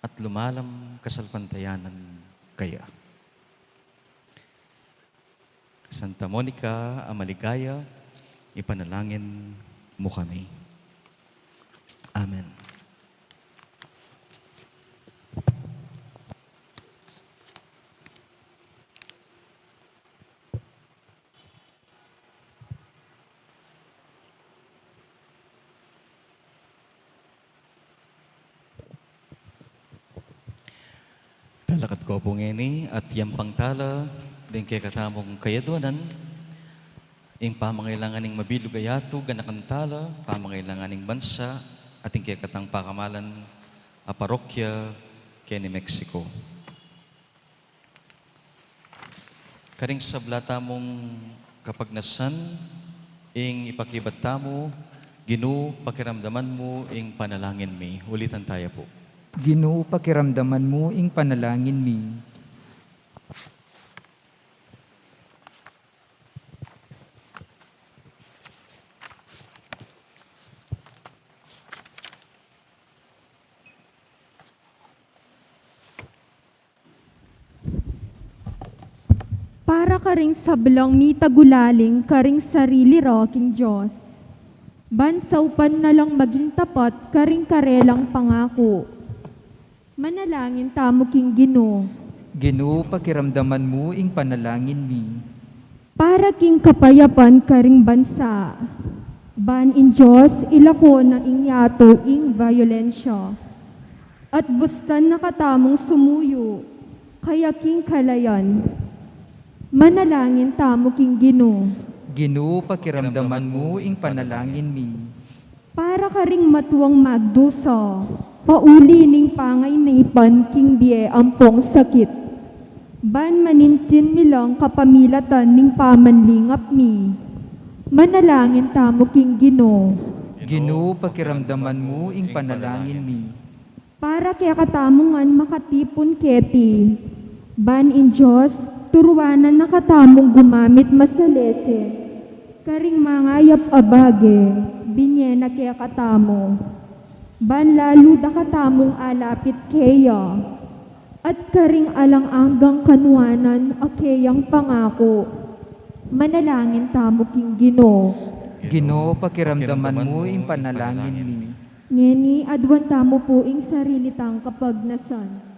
at lumalam kasalpantayanan kaya. Santa Monica, Amaligaya, ipanalangin mo kami. Amen. Italakad ko po ngeni at yang pangtala, din kay katamong kayaduanan, ing pamangailanganing mabilugayato, ganakantala, pamangailanganing bansa, at ing kay katang pakamalan, a parokya, kay ni Mexico. Karing sablata mong kapagnasan, ing ipakibat tamo, Ginoo, pakiramdaman mo, ing panalangin mi. Ulitan tayo po. Ginoo, pakiramdaman mo ing panalangin mi. Para ka ring sablang mitagulaling karing sarili ro king Diyos. Bansaupan na lang maging tapat karing karelang pangako. Manalangin tamo king Ginoo. Ginoo, pakiramdaman mo ing panalangin mi. Para king kapayapan karing bansa. Ban in Diyos ilako ng ingyato ing violensya. At bustan nakatamong sumuyo, kaya king kalayan. Manalangin tamo king Ginoo. Ginoo, pakiramdaman mo ing panalangin mi. Para ka ring matuwang magdusa, pauli ning pangay na ipan king biye ampong sakit. Ban manintin milang kapamilatan ning pamanlingap mi. Manalangin tamo king Ginoo. Ginoo, pakiramdaman mo ing panalangin mi. Para kaya katamongan makatipon keti. Ban in Diyos, turuanan nakatamong gumamit masalese. Karing mangayap abage, binyena kaya katamo. Ban lalo da katamong alapit kaya. At karing alang-anggang kanuanan akeyang pangako. Manalangin tamo king Ginoo. Ginoo, pakiramdaman mo ing panalangin mi. Ngeni adwan tamo po ing sarili tang kapagnasan.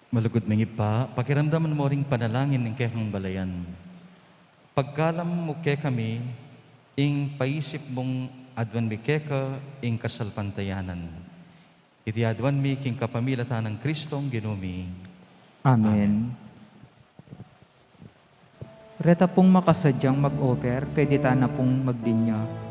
Malugod mga pa, pakiramdaman mo ring panalangin ng kehang balayan. Pagkalam mo ke kami, ing paisip mong adwan mi keka, ing kasalpantayanan. Iti adwan mi king kapamilatan ng Kristong ginumi. Amen. Reta pong makasadyang mag-offer, pwede ta na pong magdinya.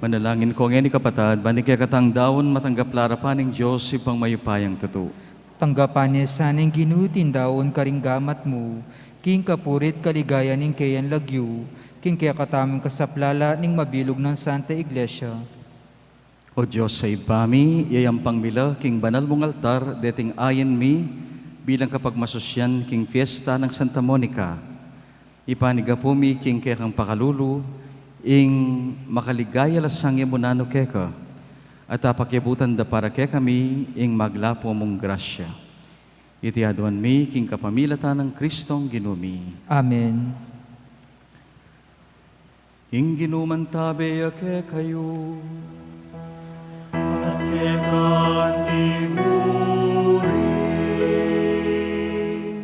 Manalangin ko ngayon kapatad, banig kaya katang daon matanggap larapan ng Diyos ipang mayupayang totoo. Tanggapan niya sanang ginutin daon karing gamat mo, king kapurit kaligaya ning kayan lagyo, king kaya katamang kasaplala ning mabilog ng Santa Iglesia. O Diyos sa ibami, yayampang mila, king banal mong altar, deting ayen mi, bilang kapag masusyan, king fiesta ng Santa Monica. Ipaniga po mi, king kaya kang pakalulu, ing makaligaya lasang yamunano keka, at apakyabutan da para kaya kami, ing maglapo mong grasya. Itiaduan mi, king kapamilatan ng Kristong ginumi. Amen. Ing ginuman tabe ake kayo, at kekan timuri,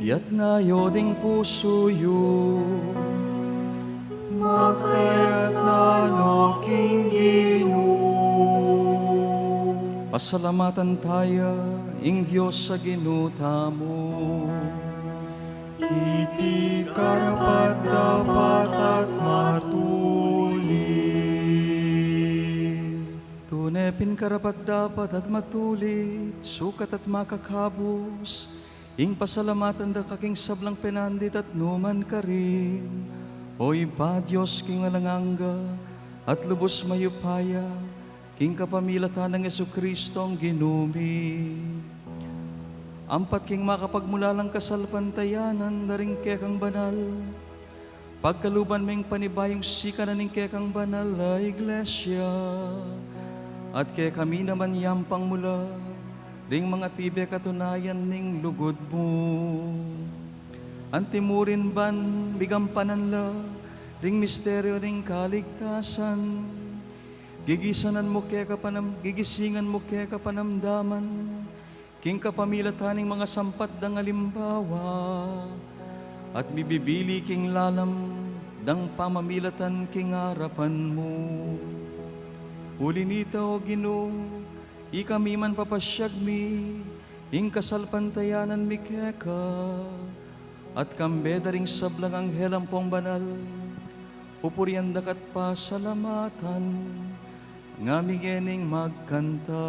yat ngayo ding puso yu, makayat na no king Ginoo. pasalamatan tayo, ing Diyos sa ginuta mo. Iti karapat dapat at matulis. Tunepin karapat dapat at matulit, sukat at makakabos, ing pasalamatan da kaking sablang penandit at numan ka rin. O iba Diyos king alanganga, at lubos mayupaya, king kapamilatan ng Jesucristo ang ginumi. Ampat king makapagmulalang kasalpantayanan, daring kekang banal, pagkaluban ming panibayong sika na ning kekang banal la iglesia, at kaya kami naman yampang mula, ring mga tibe katunayan ning lugod mo. Antimurin ban, bigampanan la, ring misteryo ring kaligtasan, gigisingan mo kaya kapanamdaman, king kapamilataning mga sampat dang alimbawa, at bibibili king lalam dang pamamilatan king harapan mo. Uli nita o Ginoo, ikami man papasyag mi, ing kasalpantayanan mi keka, at kambeda ring sablang anghel ang pong banal, pupurian dakat pasalamatan, nga migening magkanta.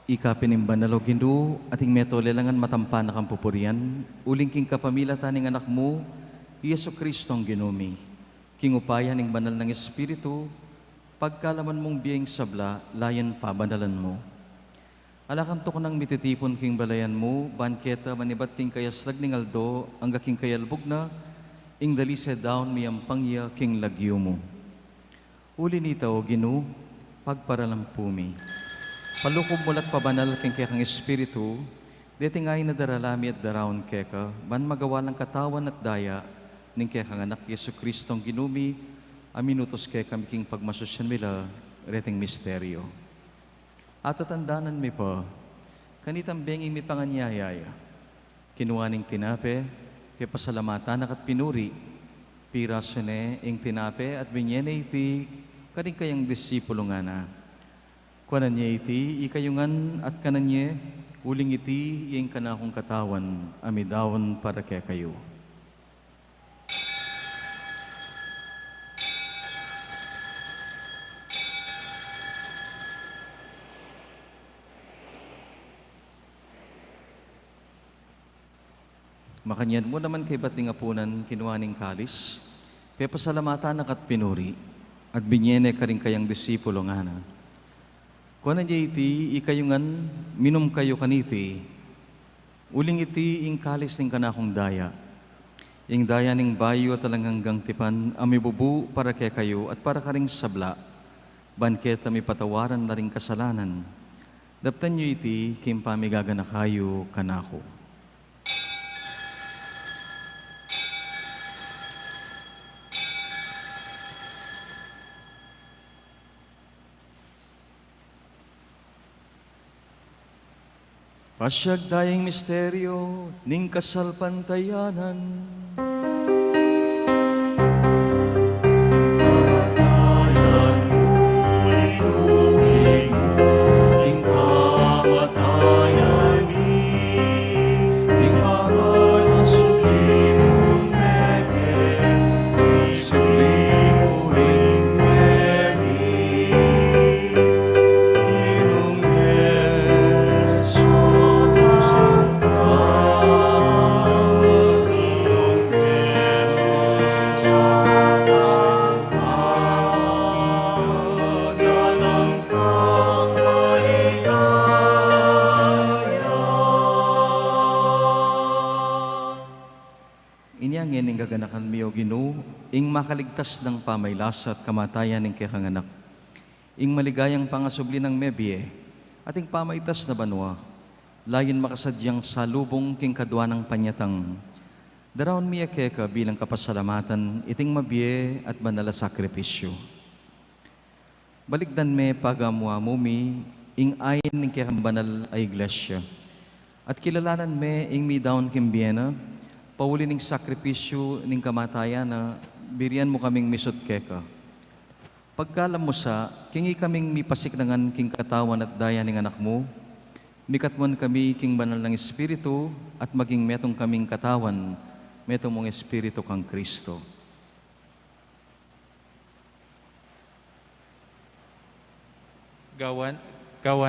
Ikapinimbanalo Ginoo, ating metolelangan matampan na kang pupurian, uling king kapamilatan ng anak mo, Yesu Kristong ginumi. King upayan ng banal ng Espiritu, pagkalaman mong biyeng sabla, layan pa banalan mo. Alakanto ko nang mititipon king balayan mo, banketa manibat king kayaslag ning aldo, ang king kayalbog na, ing dalise daon miyang pangya king lagyo mo. Uli nita o Ginoo, pagparalampumi. Palukob mulat pabanal king kekang Espiritu, deti ngay na daralami at darawon keka, ban magawa ng katawan at daya, ning kekang anak Yesu Kristong ginumi, aminutos keka miking pagmasusyan mila, reting misteryo. At tatandanan mi pa, kanitang benging mi panganyayaya, kinuha ning tinape, kay pasalamatan at pinuri, pirasone ing tinape at binyene iti, karing kayang disipulo nga na. Kuanan niya iti, ikayungan at kanan niya, uling iti, iyang kanakong katawan, amidawon para kaya kayo. Makanyan mo naman kay bating apunan kinuhaning kalis, pepasalamatan at pinuri, at binyene ka rin kayang disipulo nga na. Kung na iti, ikayungan, minum kayo kaniti, uling iti ing kalis ng kanakong daya, ing daya ning bayo at hanggang tipan, amibubu para kay kayo at para ka ring sabla, banket ami patawaran na ring kasalanan, daptan nyo iti, kimpamigagana kayo kanako. Pasyag dayeng misteryo ning kasalpantayanan. Kamatayan mo, linumig mo, ing kamatayan mi, ing mga sublimong nebe, si sublimong nebe, inong Jesus. Inyangin ing gaganakan miyo Ginoo, ing makaligtas ng pamaylasa at kamatayan ng kakanganak, ing maligayang pangasubli ng mebye, at ing pamaytas na banwa, layin makasadyang salubong king kadwa ng panyatang, daraon miya keka bilang kapasalamatan, iting mabye at banala sakripisyo. Baligdan me pagamwa mumi, ing ayin ng kekang banal ay iglesia, at kilalanan me ing mi daon kimbiena, pauli ning sakripisyo ning kamatayan na birian mo kaming misut keka. Pagkalam mo sa, kingi kaming mipasignangan king katawan at daya ning anak mo, mikatmon kami king banal ng Espiritu at maging metong kaming katawan, metong mong Espiritu kang Kristo. Gawa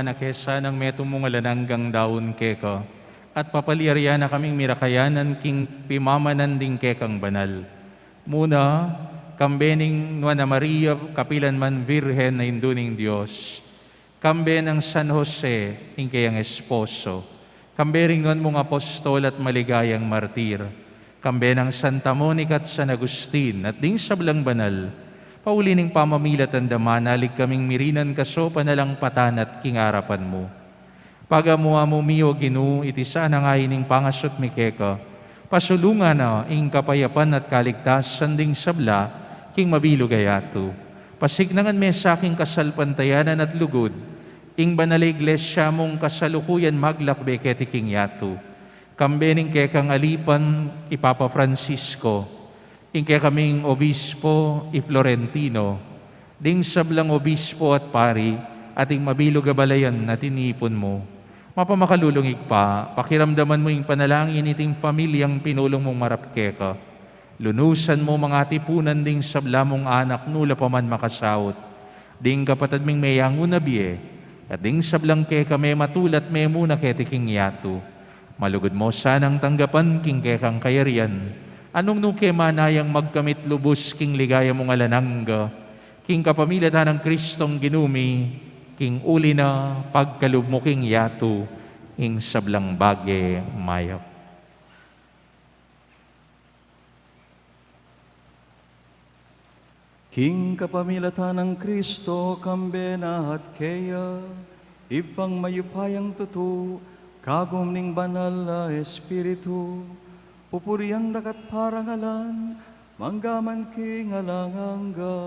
na kesa ng metong mong alananggang daon keka, at papaliarya na kaming mirakayanan king pimamanan ding kekang banal. Muna, kambening Nuana Maria, kapilan man Virhen na induning Diyos. Kambe ng San Jose, ing kayang esposo. Kambe ring nun mong apostol at maligayang martir. Kambe ng Santa Monica at San Agustin at ding sablang banal. Pauli ning pamamilat ang damanalig kaming mirinan kaso panalang patan at kingarapan mo. Pagamuha mo miyo Ginoo, iti sana nga ining pangasot mi keka, pasulungan na ing kapayapan at kaligtasan ding sabla, king mabilog ayato. Pasignangan me sa aking kasalpantayanan at lugod, ing banal iglesia mong kasalukuyan maglakbe keti king yato. Kambe ning kekang alipan, Ipapa Francisco, ing kekaming obispo, Florentino, ding sablang obispo at pari, ating mabilog abalayan na tinipon mo. Mapamakalulungig pa, pakiramdaman mo yung panalangin iting pamilyang pinulong mong marapkeka. Lunusan mo mga tipunan ding sabla mong anak nula pa man makasawot. Ding kapatid ming mayang unabiye, at ding sablang keka may matulat may muna ketiking yato. Malugod mo sanang tanggapan king kekang kayarian. Anong nuke manayang magkamit lubos king ligaya mong alanangga, king kapamilatan ng Kristong ginumi, king uli na pagkalubmuking yato, ing sablang bage mayak. King kapamilatan ng Kristo, kambe na at kaya, ipang mayupayang tutu, kagum ning banal na Espiritu, pupurian dakat parangalan, manggaman king alangangga.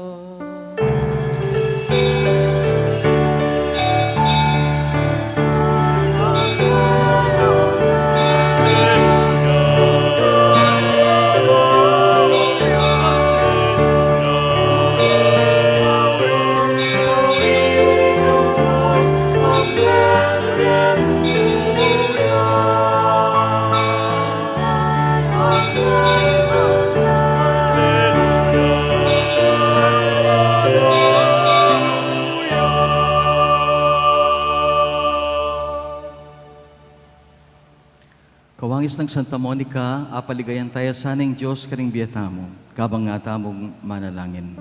Angis ng Santa Monica, apaligayan tayo saning Diyos karing biyata mo, kabang nga tamong manalangin.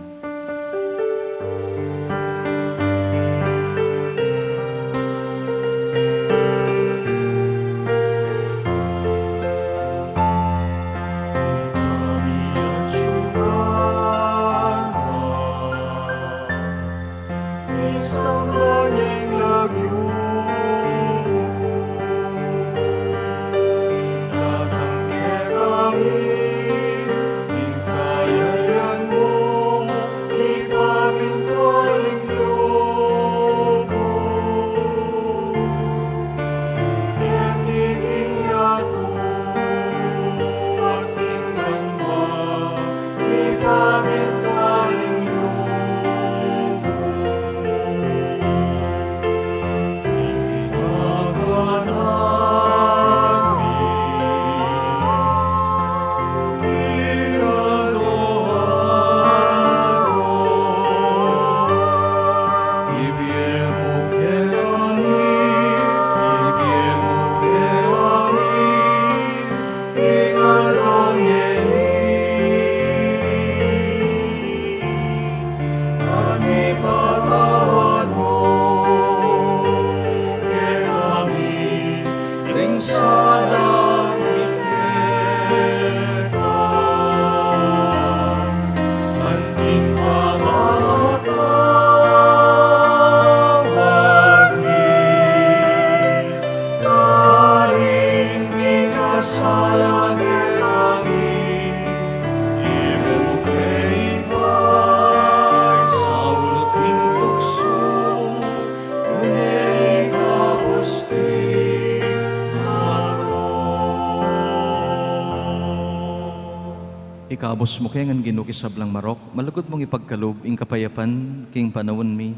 Ikabos mo kaya ngan ginukisablang marok, malugod mong ipagkalob, ing kapayapan, king panawon mi,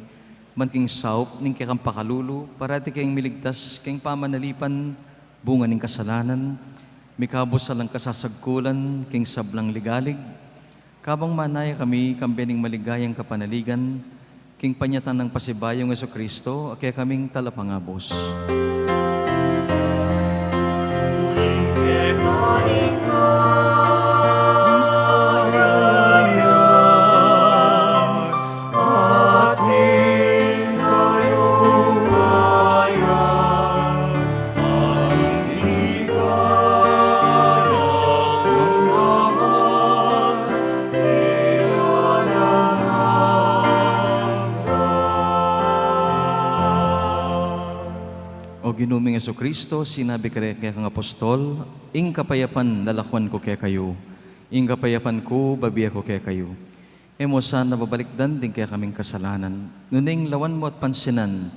man king saup, ning kayang pakalulu, parati kayang miligtas, kayang pamanalipan, bunga ning kasalanan, mikabos salang kasasagkulan, king sablang ligalig, kabang manaya kami, kambening maligayang kapanaligan, king panyatan ng pasibayong Jesucristo, kaya kaming talapangabos. Ginuming Jesucristo, sinabi kaya kang apostol, ing kapayapan lalakwan ko kaya kayo, ing kapayapan ko babiya ko kaya kayo. Emo sana babalikdan din kaya kaming kasalanan, nuning lawan mo at pansinan,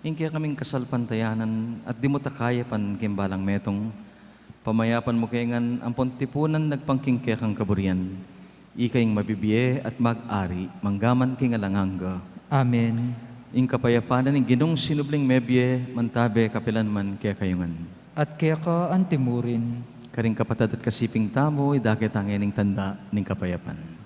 ing kaya kaming kasalpantayanan, at di mo takayapan kimbalang metong, pamayapan mo kaya ngan ang pontipunan nagpangking kaya kang kaburian, ikaying mabibiye at mag-ari, manggaman king alanganga. Amen. Ing kapayapanan ng ginong sinubling mebye, mantabe kapilan man kaya kayungan. At kaya ka antimurin. Karing kapatid at kasiping tamo, idakit ang ining tanda ng kapayapan.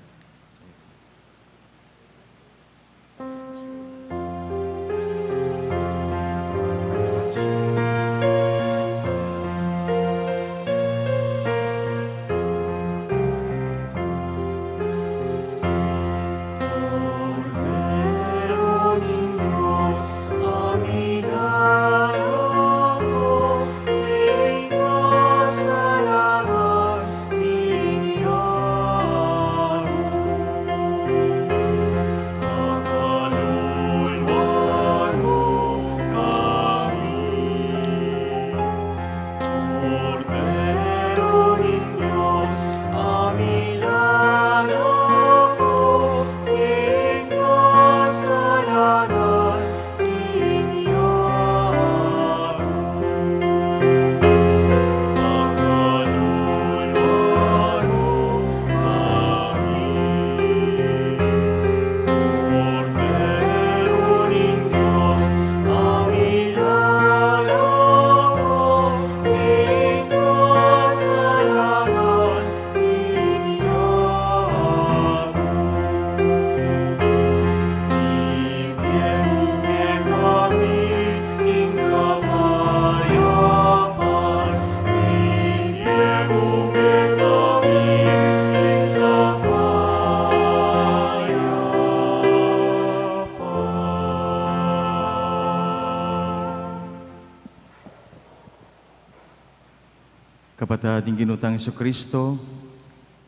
Kapatid, ing ginutang Kristo,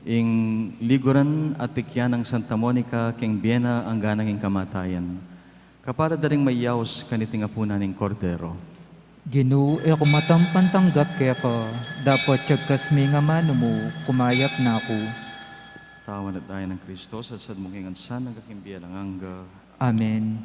ing liguran at tikyan ng Santa Monica, king Biena ang ganang ing kamatayan. Kapara daring mayaws kaniting apunan ing kordero. Ginoo, kumatampan tanggap kaya ka, dapat tiyagkas may nga mano mo, kumayap na ako. Tawan at tayo ng Kristo, sa sadmong ingansan, nagkakimbiya lang hangga. Amen.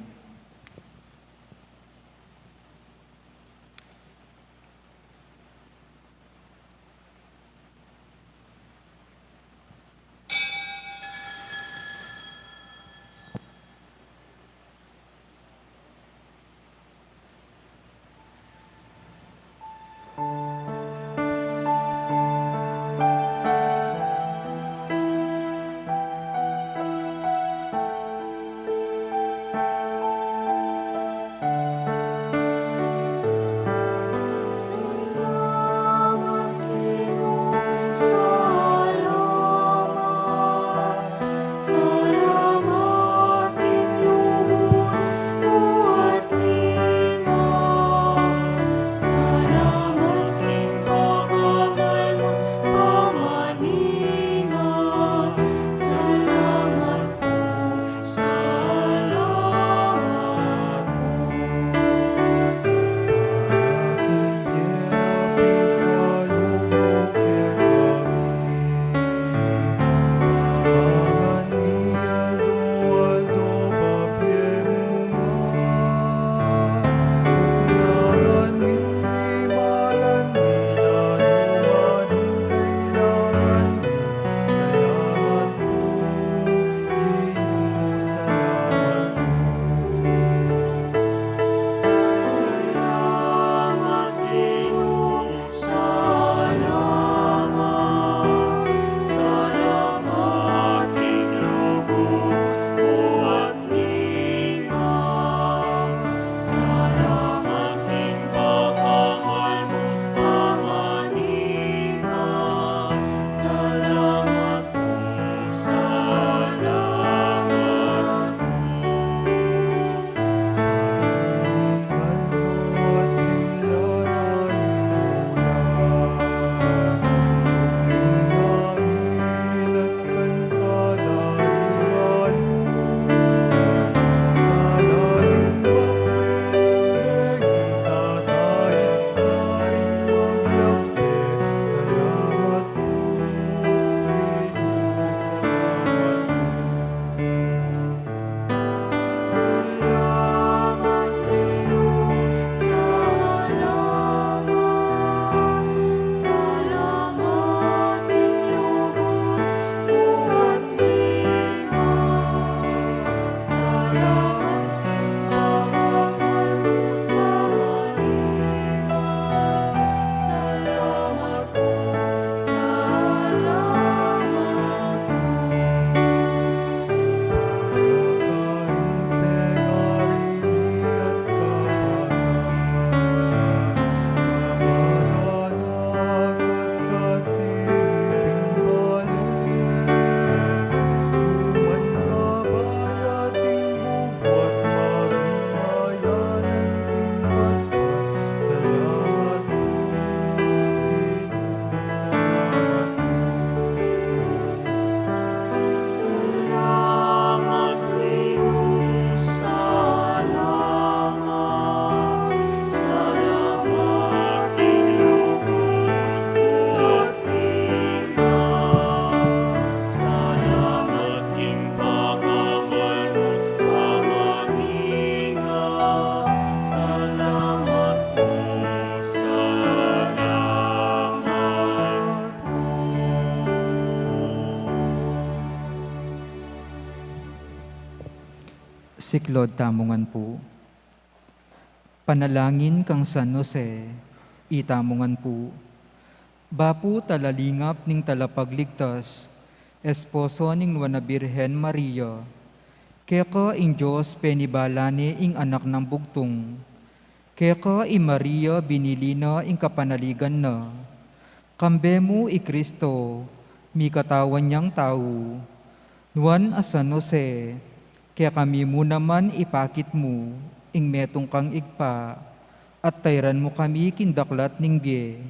Siklod tamungan po. Panalangin kang San Jose, itamungan po. Bapu talalingap ning talapagligtas, esposo ning Nuana Birhen Maria, kaya ing Diyos penibalane ing anak ng bugtong, kaya Maria binilina ing kapanaligan na, kambemo i Kristo, mi katawan niyang tao, nuan a San Jose, kaya kami mo naman ipakit mo, ing metong kang igpa, at tayran mo kami kindaklat ning biye,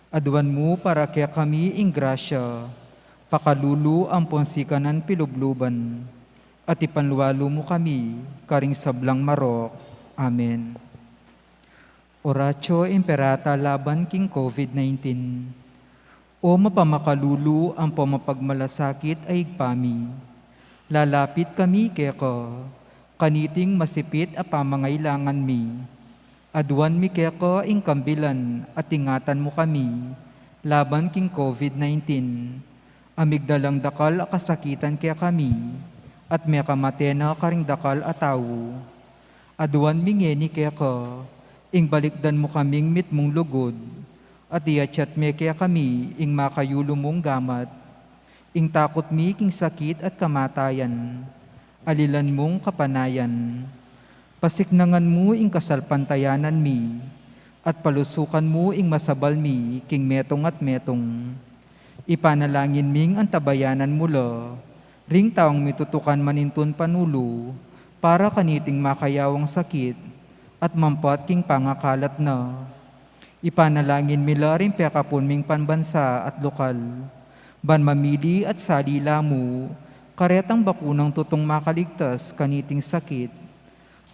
Aduan mo para kaya kami ing grasya, pakalulu ang ponsikanan pilubluban, at ipanluwalo mo kami, karing sablang marok. Amen. Oratio Imperata laban king COVID-19. O mapamakalulu ang pamapagmalasakit ay igpami. Lalapit kami keko, kaniting masipit a pamangailangan mi. Aduan mi keko ing kambilan at ingatan mo kami, laban king COVID-19. Amigdalang dakal a kasakitan kaya kami, at may kamatena karing dakal a tawo. Aduan mi ngeni keko, ing balikdan mo kaming mitmong lugod, at iachat me kaya kami ing makayulo mong gamat. Ing takot mi king sakit at kamatayan, alilan mong kapanayan. Pasiknangan mo ing kasalpantayanan mi, at palusukan mo ing masabal mi king metong at metong. Ipanalangin ming antabayanan mo lo, ring taong mitutukan manintun panulo, para kaniting makayawang sakit, at mampat king pangakalat na. Ipanalangin mila ring pekapon ming panbansa at lokal, ban mamili at salila mo, karetang bakunang tutong makaligtas kaniting sakit,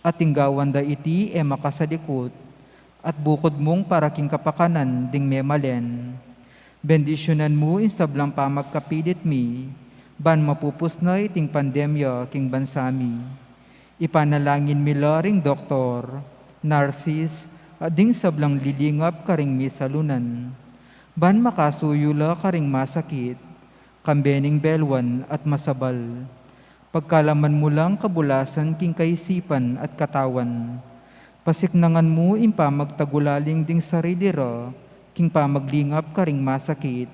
at tinggawanda iti e makasalikot, at bukod mong paraking kapakanan ding memalen. Bendisyonan mo in sablang pamagkapilit mi, ban mapupus na iting pandemya king bansami. Ipanalangin mila ring doktor, narsis, at ding sablang lilingap karing misalunan. Ban makasuyula karing masakit, kambening belwan at masabal. Pagkalaman mo lang kabulasan king kaisipan at katawan. Pasiknangan mo impa magtagulaling ding sarili ra, king pamaglingap karing masakit.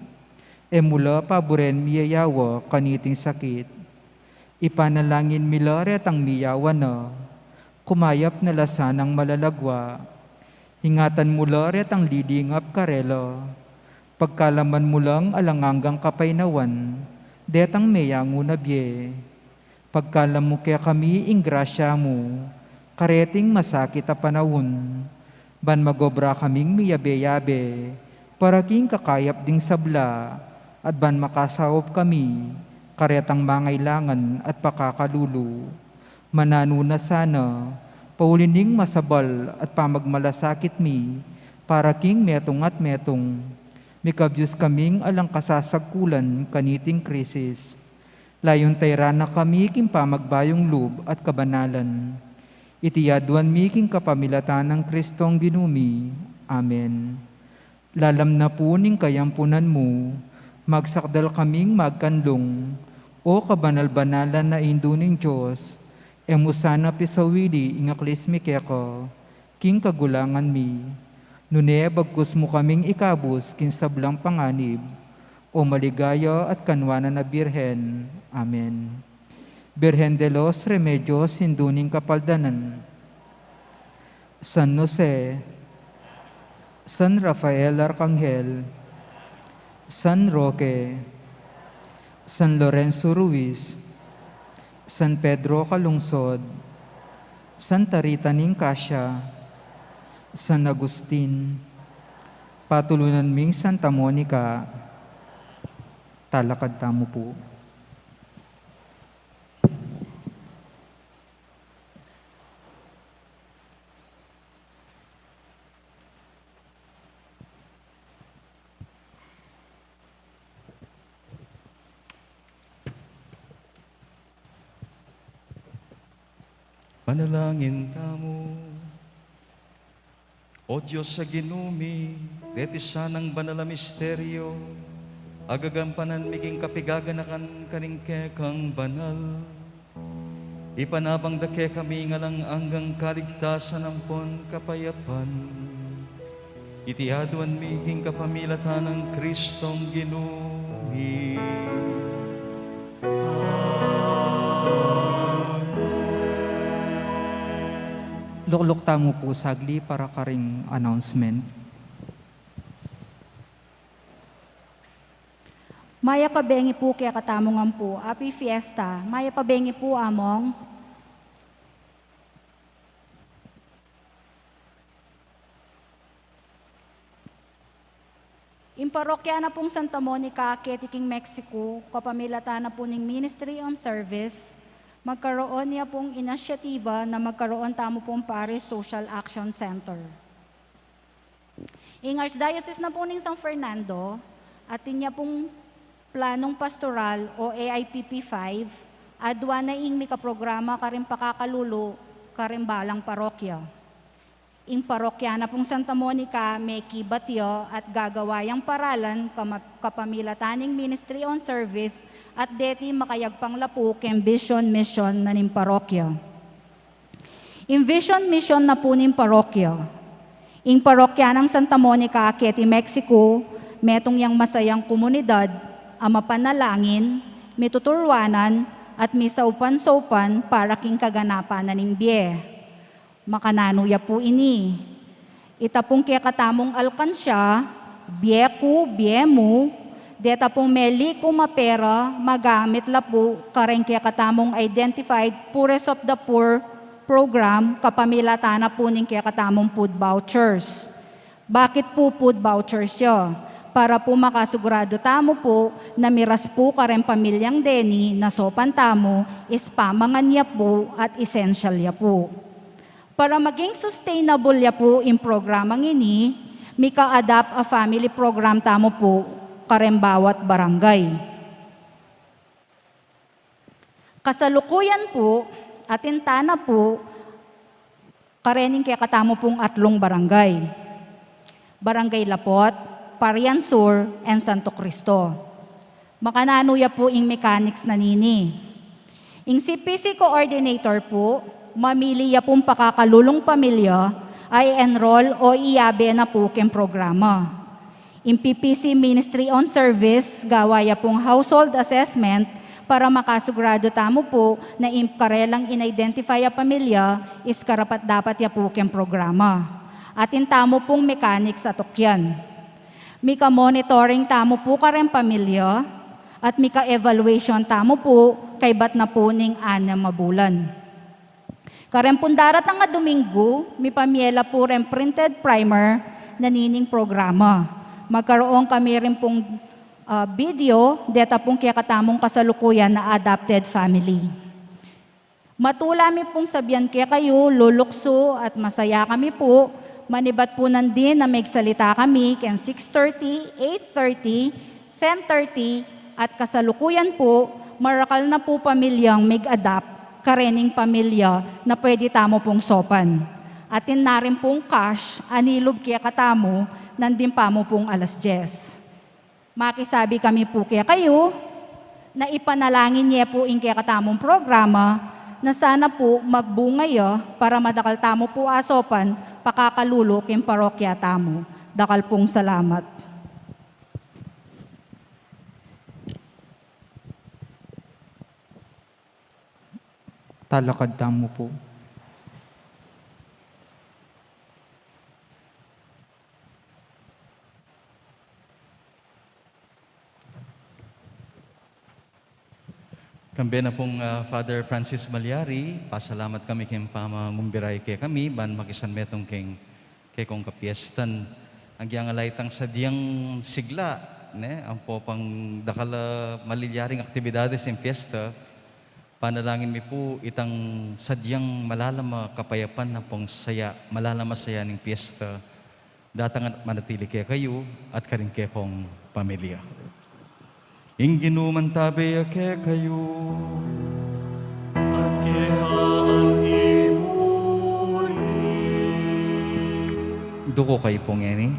E mula paboren miyayawa kaniting sakit. Ipanalangin mila retang miyawa na, kumayap na lasanang malalagwa. Hingatan mula retang lilingap karelo, pagkalaman mo lang alanganggang kapainawan, detang meyango na biye. Pagkalam mo kaya kami ing grasya mo, kareting masakit a panahon, ban magobra kaming miyabe-yabe, para king kakayap ding sabla, at ban makasawop kami, karetang mangailangan at pakakalulu. Mananuna sana, paulining masabal at pamagmalasakit mi, para king metong at metong. Mikabyos kaming alang kasasagkulan kaniting krisis. Layon tayrana kami king pamagbayong loob at kabanalan. Itiyaduan mi king kapamilatan ng Kristong ginumi. Amen. Lalam na po ning kayampunan mo, magsakdal kaming magkanlong, o kabanal-banalan na induning Diyos, emusana pisawili ingaklis mi keko, king kagulangan mi. Nune bagkus mo kaming ikabus kin sablang panganib, o maligaya at kanwanan na Birhen. Amen. Birhen de los Remedios sinduning kapaldanan. San Jose, San Rafael Arcangel, San Roque, San Lorenzo Ruiz, San Pedro Calungsod, Santa Rita Nincassia, San Agustin, patulunan ming Santa Monica, talakad tamo po. Manalangin tamo. O Diyos sa ginumi, detisanang banal na misteryo, agagampanan miging kapigaganakan kaning kekang banal. Ipanabang dake kami ngalang anggang kaligtasan ng pon kapayapan. Itiaduan miging kapamilatan ng Kristong ginumi. Lukluk tamo po sagli para karing announcement. Maya kabengi po kaya katamongan po. Happy Fiesta. Maya pabengi po among. In parokya na pong Santa Monica, Ketiking, Mexico, kapamilatan na po ng Ministry on Service, magkaroon niya pong inisyatiba na magkaroon tamo pong Parish Social Action Center. In Archdiocese na po ng San Fernando, atin niya pong planong pastoral o AIPP 5, adwa na ing mika programa karing pakakalulo, karing balang parokya. In parokya na pong Santa Monica, may kibatyo at gagawayang paralan kapamilataning Ministry on Service at deti makayagpang lapu kem Vision Mission na ning parokya. In Vision Mission na po ning parokya, in parokya ng Santa Monica, Keti, Mexico, metong yang masayang komunidad, ang mapanalangin, may tuturwanan, at may saupan-saupan para king kaganapan na nimbiye. Makananuya po ini. Ita pong kaya katamong alkansya, bieku, biemu, deta pong meli ko mapera, magamit la po, kareng kaya katamong identified Poorest of the Poor program, kapamilatana po ning kaya katamong food vouchers. Bakit po food vouchers yo? Para po makasugurado tamo po na miras po kareng pamilyang deni na sopan tamo is pamangan niya po at essential ya po. Para maging sustainable ya po in programang ini, may ka-adapt a family program tamo po kareng bawat barangay. Kasalukuyan po, atintana po, karening kaya katamo pong atlong barangay. Barangay Lapot, Parian Sur, and Santo Cristo. Makananuya po ing mechanics na nini. Ing CPC coordinator po, mamili ya pong pakakalulong pamilya ay enroll o iabe na po kem programa. In PPC Ministry on Service, gawaya pong household assessment para makasugurado tamo po na karelang in-identify a pamilya is karapat dapat ya po kem programa. Atin tamo pong mechanics at okyan. Mika monitoring tamo po kareng pamilya at mika evaluation tamo po kay bat na po ning 6 mabulan. Karempun darat nga Domingo, may pamiela po rin printed primer na nining programa. Magkaroon kami rin pong video, deta pong kaya katamong kasalukuyan na adopted family. Matulami pong sabihan kaya kayo, lulukso at masaya kami po. Manibat po nandin na magsalita kami ken 6:30, 8:30, 10:30 at kasalukuyan po, marakal na po pamilyang mag-adapt karening pamilya na pwede tamo pong sopan. Atin na rin pong cash, anilob kaya katamo, nandin pa mo pong 10:00. Makisabi kami po kaya kayo, na ipanalangin niya po in kaya katamong programa, na sana po magbungay para madakal tamo po asopan, pakakalulo king parokya tamo. Dakal pong salamat. Talakad tamo po. Kambe na pong Father Francis Malyari, pasalamat kami kay pamamumbiray kay kami, ban makisan metong kay kong kapiestan. Ang giangalaitang sadyang sigla, ne, ang po pang dakala malilyaring aktibidades ng fiesta, panalangin mi po itang sadyang malalama kapayapan na pong saya, malalama saya ng piyesta. Datang at manatili kaya kayo at karin kaya kong pamilya. Inginuman tabi kaya kayo at kaya ang imuri. Duko kayo pong eni.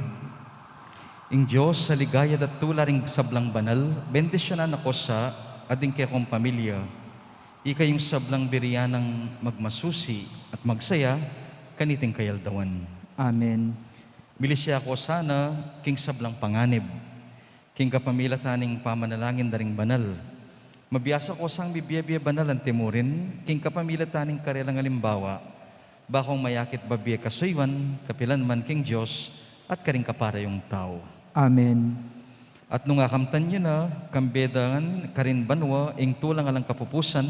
Ing Diyos sa ligaya at tularing sablang banal, bendisyonan ako sa ading kaya kong pamilya. Ika yung sablang biriyan ng magmasusi at magsaya, kaniting kayaldawan. Amen. Bilisya ako sana, king sablang panganib, king kapamilataning pamanalangin daring banal. Mabiyasa ko sang bibiya banal ang timurin, king kapamilataning karelang alimbawa, bakong mayakit babiya kasuywan, kapilan man king Diyos, at karing kapara yung tao. Amen. At nung akamtan nyo na, kambedangan karin banwa, ing tulang alang kapupusan,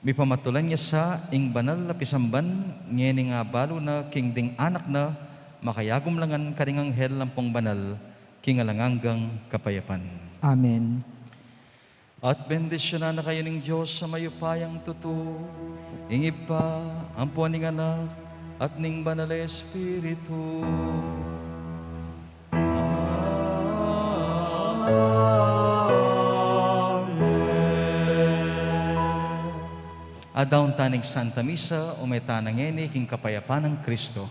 may pamatulan niya sa ing banal na pisamban, ngayon nga balo na king ding anak na, makayagom langan karing anghel lampong banal, kingalanganggang kapayapan. Amen. At bendisyonan na kayo ng Diyos sa mayupayang tuto, ingib pa ang puwan ng anak at ning banal na Espiritu. Adaon taning Santa Misa, umetanang eni king kapayapan ng Kristo.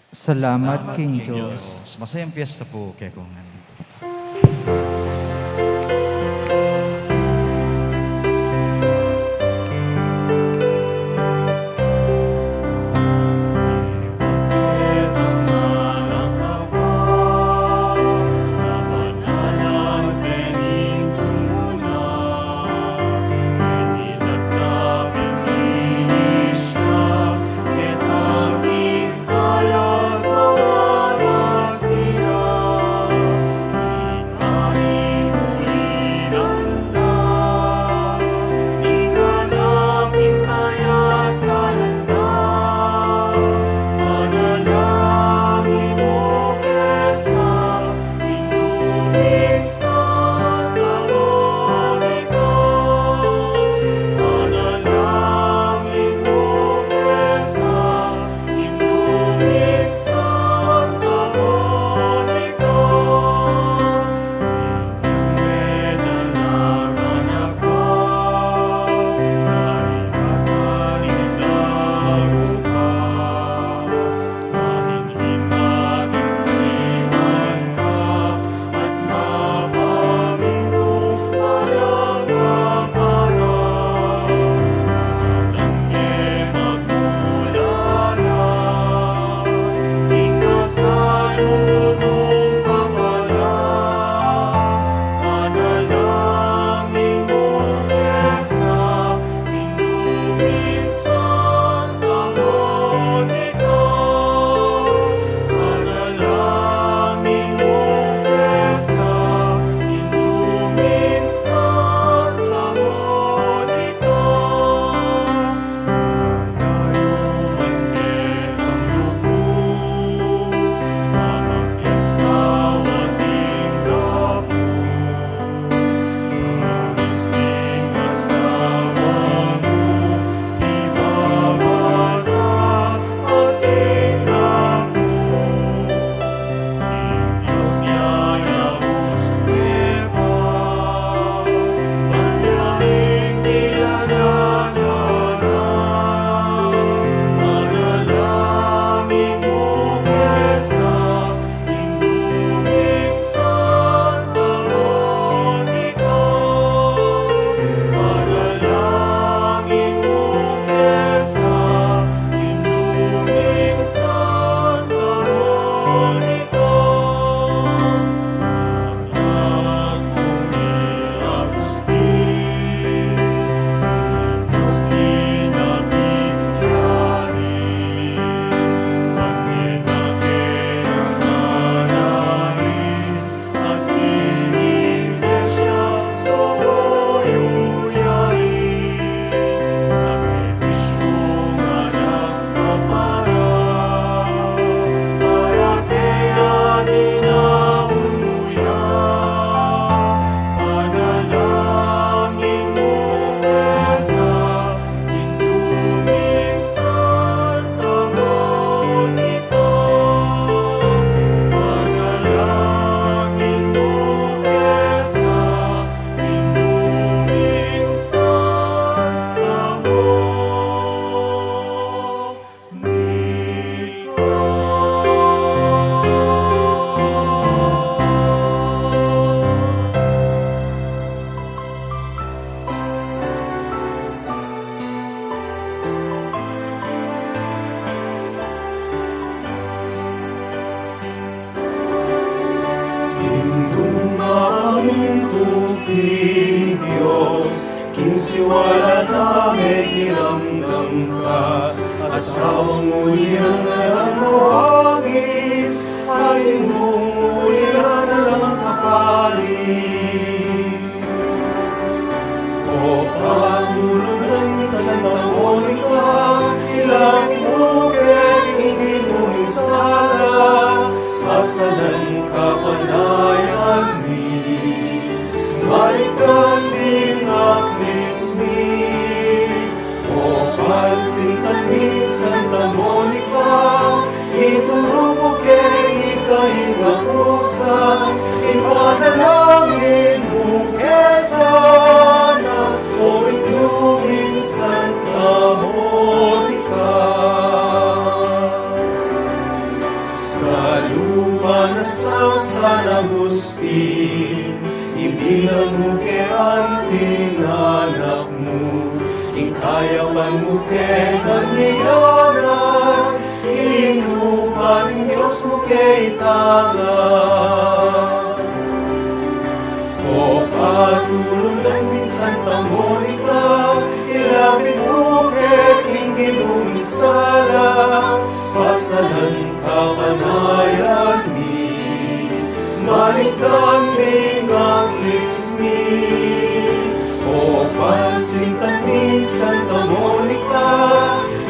Salamat King Diyos. Masayang piyesta po, Kekongan. King Diyos, kinsiwala namin iramdam ka, asawang uliran ng buhangis, Panginoong uliran ng kapalis. O Pangulo ng Santa Monica, ilang bukit hindi mo isara, masalan ka panaya, Inupan mo kay nangyayara, inupan ng Diyos mo kay taga. O patulunan ni Santa Monica, ilapit mo kay King Ginong Sara, pasalan ka panayan mi, maitang ang lismi. O pasintan ni Santa Monica,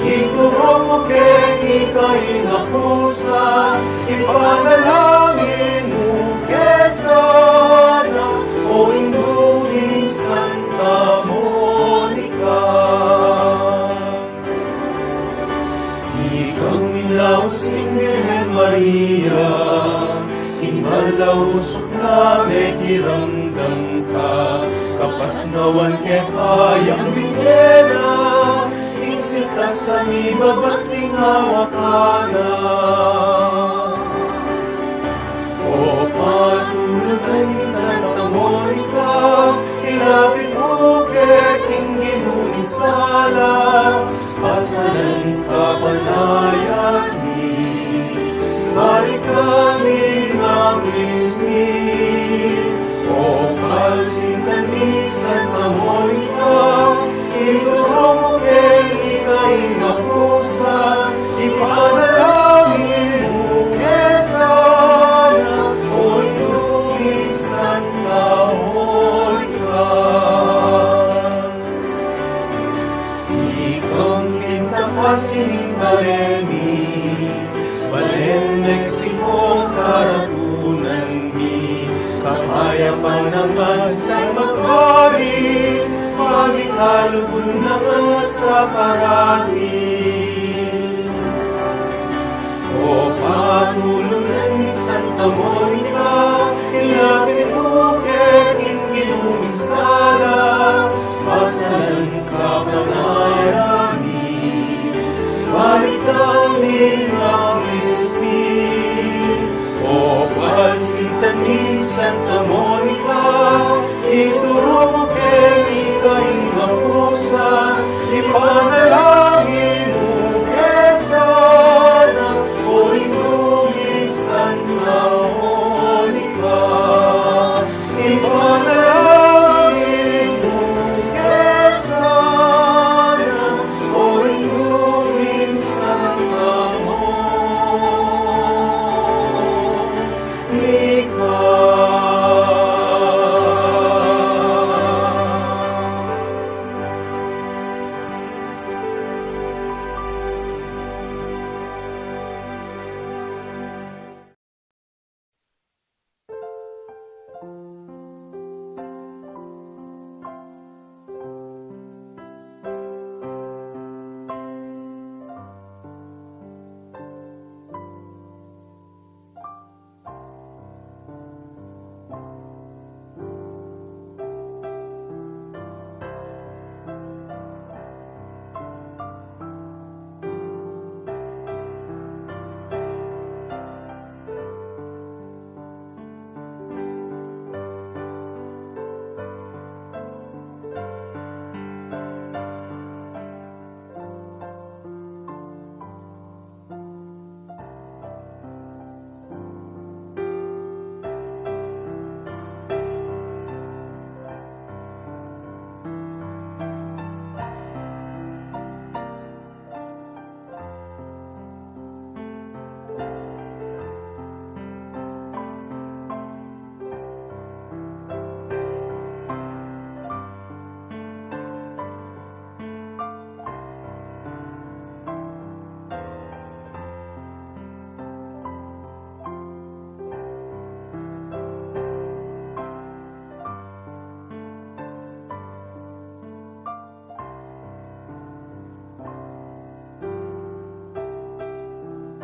ituro mo kay ikay na pusa, ipanalangin mo kay sana, o induling Santa Monica. Ikang milausing Birhen Maria, malausok na may kiramdam ka, kapasnawan kay kayang bigera, insinta sa mibabat lingawakana. O patulunan ni Santa Monica, ilapit mo kay King Ginong Sala, pasalan ka panayan ni, balik namin ang lismi. O palsintan ni Santa Monica, ituro mo kay ikay na pusa, ipanalangin mo kay sana, o inuling Santa Monica. Ikang pintakasing Maremi, Balen, Mexico, karatunan mi, kapayapan naman sa magkari, magikalugod naman sa parami. O patulunan ni Santa Monica, ilapit mo kay King Ginong Sala, pasalan ka panayami, balik namin ang lismi. O pasintan ni Santa Monica, ituro mo kay ikay na pusa, ipanalangin